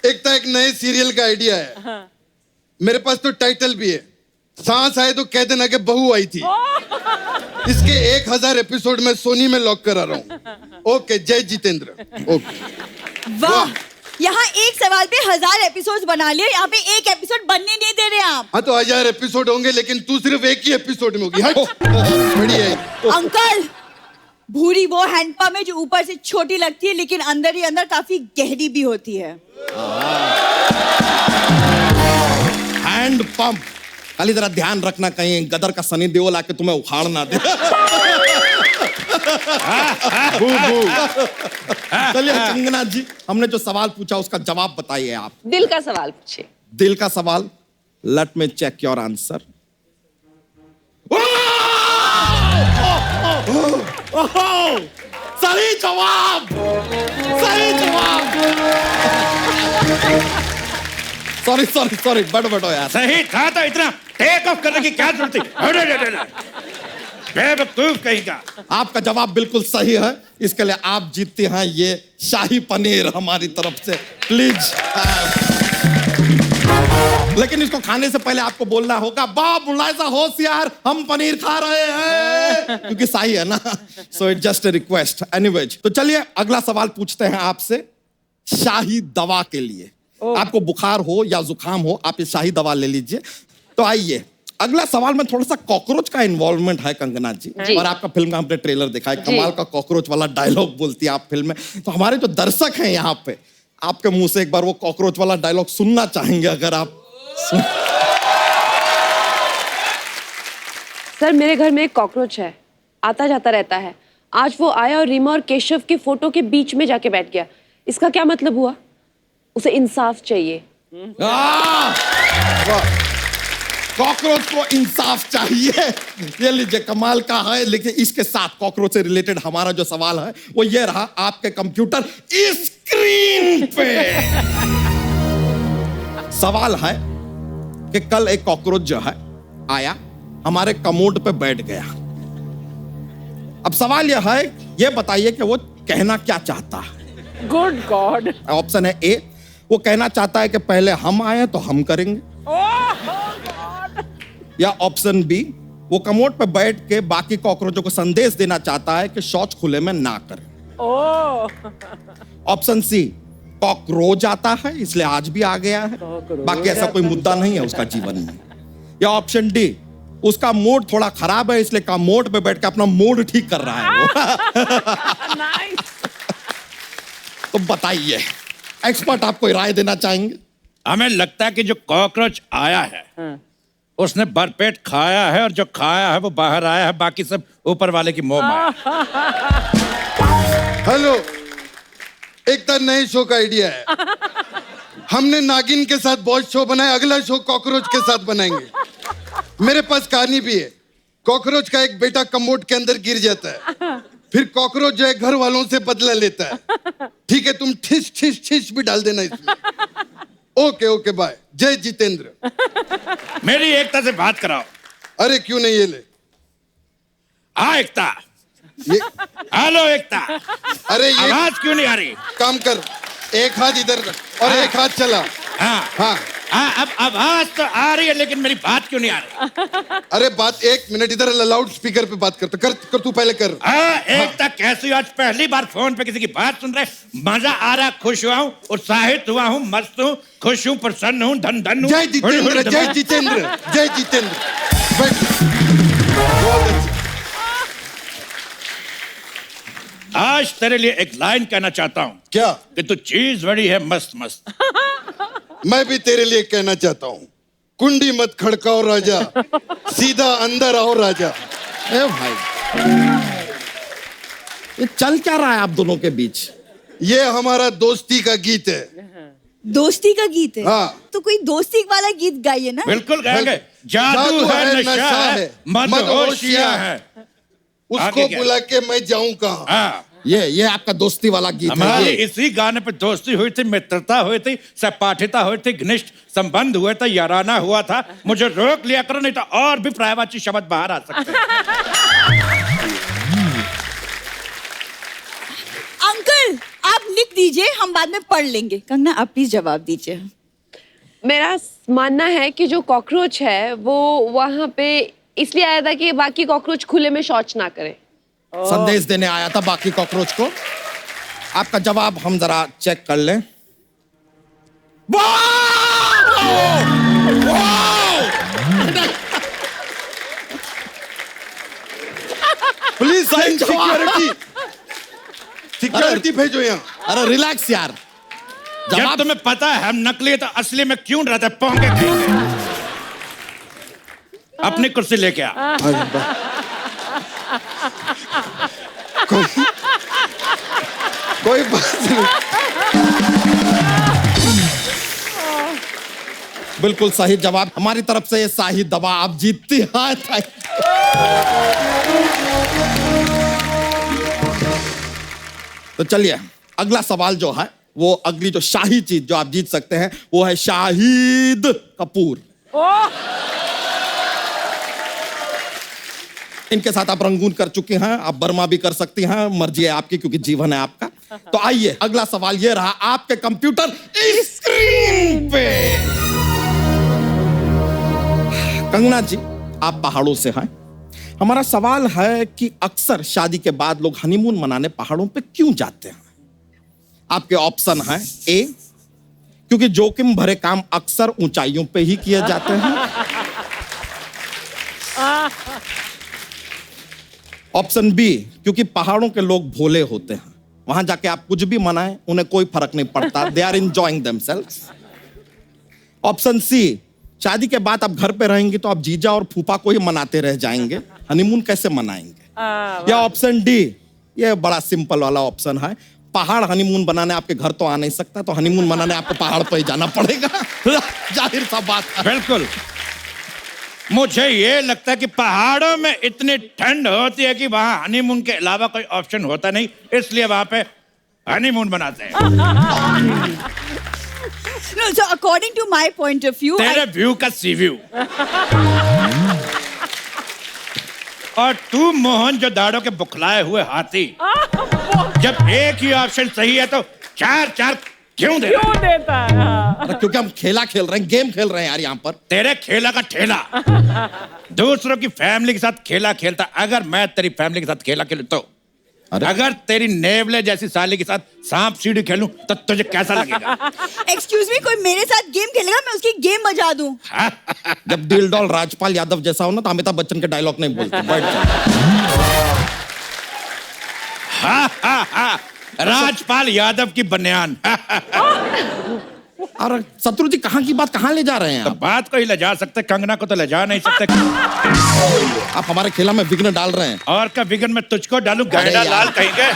एक था, एक नए सीरियल का आइडिया है। मेरे पास तो टाइटल भी है, सांस आए तो कह देना कि बहू आई थी। इसके 1000 एपिसोड में सोनी में लॉक करा रहा हूँ। ओके, जय जितेंद्र। ओके, वाह। यहाँ एक सवाल पे 1000 एपिसोड बना लिए, यहाँ पे एक एपिसोड बनने नहीं दे रहे आप। हाँ तो 1000 एपिसोड होंगे, लेकिन तू सिर्फ एक ही एपिसोड में होगी। हट। बढ़िया है। अंकल, भूरी वो हैंडपंप है जो ऊपर से छोटी लगती है, लेकिन अंदर ही अंदर काफी गहरी भी होती है। Hand pump. खाली जरा ध्यान रखना कहीं गदर का सनी देओल आके तुम्हें उखाड़ ना दे। चलिए कंगना जी, हमने जो सवाल पूछा उसका जवाब बताइए आप। दिल का सवाल पूछे। दिल का सवाल। Let me check your answer. सही जवाब, सही जवाब। सॉरी सॉरी सॉरी, बड़बड़ हो यार। सही था तो इतना टेक ऑफ करने की क्या जरूरत थी? बेवकूफ कहीं का। आपका जवाब बिल्कुल सही है, इसके लिए आप जीतते हैं ये शाही पनीर हमारी तरफ से। प्लीज। लेकिन इसको खाने से पहले आपको बोलना होगा, बाप मुलायजा होशियार, हम पनीर खा रहे हैं, क्योंकि शाही है ना। So it just a request. Anyways, तो चलिए अगला सवाल पूछते हैं आपसे शाही दवा के लिए। आपको बुखार हो या जुकाम हो, आप ये शाही दवा ले लीजिए। तो आइए, अगला सवाल में थोड़ा सा कॉकरोच का इन्वॉल्वमेंट है कंगना जी, और आपका फिल्म का हमने ट्रेलर देखा है, कमाल का कॉकरोच वाला डायलॉग बोलती है आप फिल्म में। तो हमारे जो दर्शक हैं यहाँ पे, आपके मुंह से एक बार वो कॉकरोच वाला डायलॉग सुनना चाहेंगे, अगर आप सर, मेरे घर में एक कॉकरोच है, आता जाता रहता है। आज वो आया और रीमा और केशव के फोटो के बीच में जाके बैठ गया। इसका क्या मतलब हुआ? उसे इंसाफ चाहिए। कॉकरोच को इंसाफ चाहिए। ये लीजिए, कमाल का है। लेकिन इसके साथ कॉकरोच से रिलेटेड हमारा जो सवाल है वो ये रहा आपके कंप्यूटर स्क्रीन पे। सवाल है कि कल एक कॉकरोच जो है आया, हमारे कमोड पे बैठ गया। अब सवाल यह है, ये बताइए कि वो कहना क्या चाहता है। Good God. ऑप्शन है ए, वो कहना चाहता है कि पहले हम आए तो हम करेंगे। या ऑप्शन बी, वो कमोड पे बैठ के बाकी कॉकरोचों को संदेश देना चाहता है कि शौच खुले में ना करें। ऑप्शन सी, कॉकरोच आता है इसलिए आज भी आ गया है, बाकी ऐसा कोई मुद्दा नहीं है उसका जीवन में। या ऑप्शन डी, उसका मूड थोड़ा खराब है, इसलिए कमोड पे बैठ के अपना मूड ठीक कर रहा है वो। तो बताइए, एक्सपर्ट आप कोई राय देना चाहेंगे? हमें लगता है कि जो कॉकरोच आया है उसने भरपेट खाया है, और जो खाया है वो बाहर आया है, बाकी सब ऊपर वाले की मोह माया। हेलो, एक तो नए शो का आइडिया है। हमने नागिन के साथ बहुत शो बनाया, अगला शो कॉकरोच के साथ बनाएंगे। मेरे पास कहानी भी है। कॉकरोच का एक बेटा कमोड के अंदर गिर जाता है, फिर कॉकरोच जो है घर वालों से बदला लेता है। ठीक है, तुम ठिस ठिस ठिस भी डाल देना इसमें। Okay okay bye. जय जितेंद्र। मेरी एकता से बात कराओ। अरे क्यों नहीं, ये ले। हाँ एकता। हेलो एकता। अरे ये आवाज क्यों नहीं आ रही? काम कर, एक हाथ इधर रख और एक हाथ चला। हाँ हाँ हाँ, अब आवाज तो आ रही है, लेकिन मेरी बात क्यों नहीं आ रही? अरे बात, एक मिनट इधर लाउड स्पीकर पे बात कर तू पहले कर। हाँ एकता, कैसी हो? आज पहली बार फोन पे किसी की बात सुन रहे, मजा आ रहा, खुश हुआ हूँ, उत्साहित हुआ हूँ, मस्त हूँ, खुश हूँ, प्रसन्न हूँ, धन धन हूँ। जय जितेंद्र, जय जितेंद्र, जय जितेंद्र। आज तेरे लिए एक लाइन कहना चाहता हूँ। क्या? कि तू चीज बड़ी है मस्त मस्त। मैं भी तेरे लिए कहना चाहता हूँ, कुंडी मत खड़काओ राजा, सीधा अंदर आओ राजा। ए भाई, ये चल क्या रहा है आप दोनों के बीच? ये हमारा दोस्ती का गीत है। दोस्ती का गीत है? हाँ। तो कोई दोस्ती वाला गीत गाइए ना। बिल्कुल गाएंगे। जादू है, नशा है, मदहोशियां है। उसको बुला के मैं जाऊं कहाँ? हाँ। ये आपका दोस्ती वाला गीत है। हमारी इसी गाने पे दोस्ती हुई थी, मित्रता हुई थी, सहपाठिता हुई थी, घनिष्ठ संबंध हुए थे, याराना हुआ था। मुझे रोक लिया करो, नहीं तो और भी प्रायवाची शब्द बाहर आ सकते हैं। अंकल आप लिख दीजिए, हम बाद में पढ़ लेंगे। कंगना आप प्लीज जवाब दीजिए। मेरा मानना है कि जो कॉकरोच है वो वहाँ पे इसलिए आया था कि बाकी कॉकरोच खुले में शौच ना करे। संदेश देने आया था बाकी कॉकरोच को। आपका जवाब हम जरा चेक कर लें। प्लीज सिक्योरिटी, सिक्योरिटी भेजो यहाँ। अरे रिलैक्स यार। जब तुम्हें पता है हम नकली है तो असली में क्यों रहते हैं? पोंगे कहेंगे। अपनी कुर्सी लेके आ। कोई बात नहीं। बिल्कुल सही जवाब हमारी तरफ से। ये शाही दवा आप जीतती हैं। तो चलिए, अगला सवाल जो है वो, अगली जो शाही चीज जो आप जीत सकते हैं वो है शाहिद कपूर। इनके साथ आप रंगून कर चुके हैं, आप बर्मा भी कर सकती हैं, मर्जी है आपकी क्योंकि जीवन है आपका। तो आइए, अगला सवाल ये रहा आपके कंप्यूटर स्क्रीन पे। कंगना जी, आप पहाड़ों से हैं। हमारा सवाल है कि अक्सर शादी के बाद लोग हनीमून मनाने पहाड़ों पे क्यों जाते हैं? आपके ऑप्शन हैं: ए, क्योंकि जोखिम भरे काम अक्सर ऊंचाइयों पे ही किए जाते हैं। ऑप्शन बी, क्योंकि पहाड़ों के लोग भोले होते हैं, वहां जाके आप कुछ भी मनाएं उन्हें कोई फर्क नहीं पड़ता, they are enjoying themselves. Option C, शादी के बाद आप घर पे रहेंगे तो आप जीजा और फूफा को ही मनाते रह जाएंगे, हनीमून कैसे मनाएंगे। या ऑप्शन डी, ये बड़ा सिंपल वाला ऑप्शन है, पहाड़ हनीमून बनाने आपके घर तो आ नहीं सकता, तो हनीमून मनाने आपको पहाड़ पर ही जाना पड़ेगा। जाहिर सा बात है। बिल्कुल। मुझे ये लगता है कि पहाड़ों में इतनी ठंड होती है कि वहां हनीमून के अलावा कोई ऑप्शन होता नहीं, इसलिए वहां पे हनीमून बनाते हैं। No, so according to my point of view, तेरे व्यू का सी व्यू। और तू मोहन जो दाड़ों के बुखलाए हुए हाथी, जब एक ही ऑप्शन सही है तो चार चार क्यों देता है? क्योंकि हम खेला खेल रहे हैं, गेम खेल रहे हैं यार यहाँ पर। तेरे खेला का ठेला दूसरों की फैमिली के साथ खेला खेलता, अगर मैं तेरी फैमिली के साथ खेला खेलूं तो अगर तेरी नेवले जैसी साली के साथ सांप सीढ़ी खेलूं तो तुझे कैसा लगेगा? एक्सक्यूज मी, कोई मेरे साथ गेम खेलेगा, मैं उसकी गेम बजा दूं। जब दिल डॉल राजपाल यादव जैसा हो ना तो अमिताभ बच्चन के डायलॉग नहीं बोलते। बैठ जा। राजपाल यादव की बनियान। और शत्रु जी कहाँ की बात कहाँ ले जा रहे हैं तो आप? बात को ही ले जा सकते, कंगना को तो ले जा नहीं सकते। आप हमारे खेला में विघ्न डाल रहे हैं। और का विघ्न में तुझको डालूं, अरे गैंडा यार। लाल कहेंगे।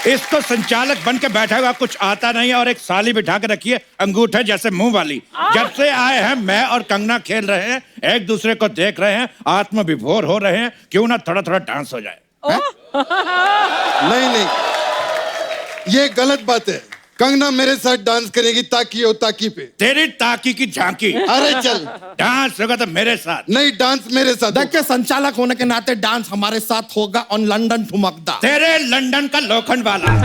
इसको संचालक बन के बैठा हुआ, कुछ आता नहीं है, और एक साली बिठा के रखी है अंगूठे जैसे मुंह वाली। जब से आए हैं मैं और कंगना खेल रहे हैं, एक दूसरे को देख रहे हैं, आत्म विभोर हो रहे हैं, क्यों ना थोड़ा थोड़ा डांस हो जाए। नहीं, ये गलत बात है। कंगना मेरे साथ डांस करेगी ताकी और ताकी पे। तेरी ताकी की झांकी। अरे चल, डांस होगा तो मेरे साथ। नहीं, डांस मेरे साथ। देखिए संचालक होने के नाते डांस हमारे साथ होगा ऑन लंदन ठुमकदा। तेरे लंदन का लोखंड वाला।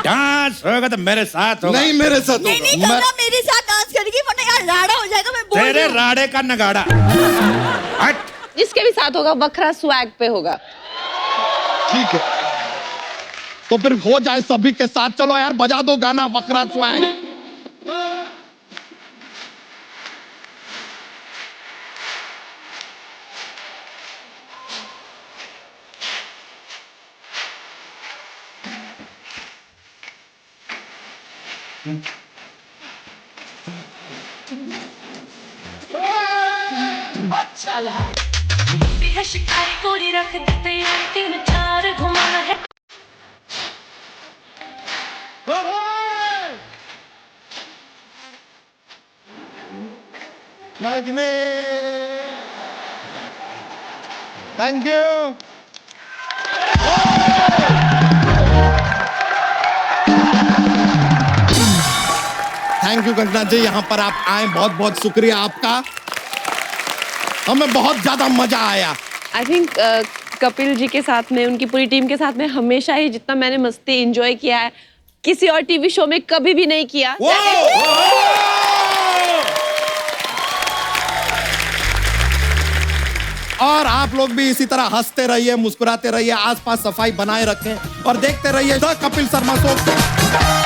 डांस होगा तो मेरे साथ होगा। नहीं, मेरे साथ नहीं, नहीं, कंगना मेरे साथ डांस करेगी, वरना यार राड़ा हो जाएगा। मैं बोल तेरे रही हूँ। राड़े का नगाड़ा। हट। जिसके भी साथ होगा वखरा स्वैग पे होगा। ठीक है, तो फिर हो जाए सभी के साथ। चलो यार बजा दो गाना वखरा स्वैग। शिकारी गोरी रख देते हैं, 3-4 घुमाना है। Thank you. Thank you Kangana ji, यहाँ पर आप आए, बहुत बहुत शुक्रिया आपका। हमें बहुत ज्यादा मजा आया। आई थिंक कपिल जी के साथ में, उनकी पूरी टीम के साथ में हमेशा ही जितना मैंने मस्ती एंजॉय किया है किसी और टीवी शो में कभी भी नहीं किया। और आप लोग भी इसी तरह हंसते रहिए, मुस्कुराते रहिए, आसपास सफाई बनाए रखें और देखते रहिए द कपिल शर्मा शो।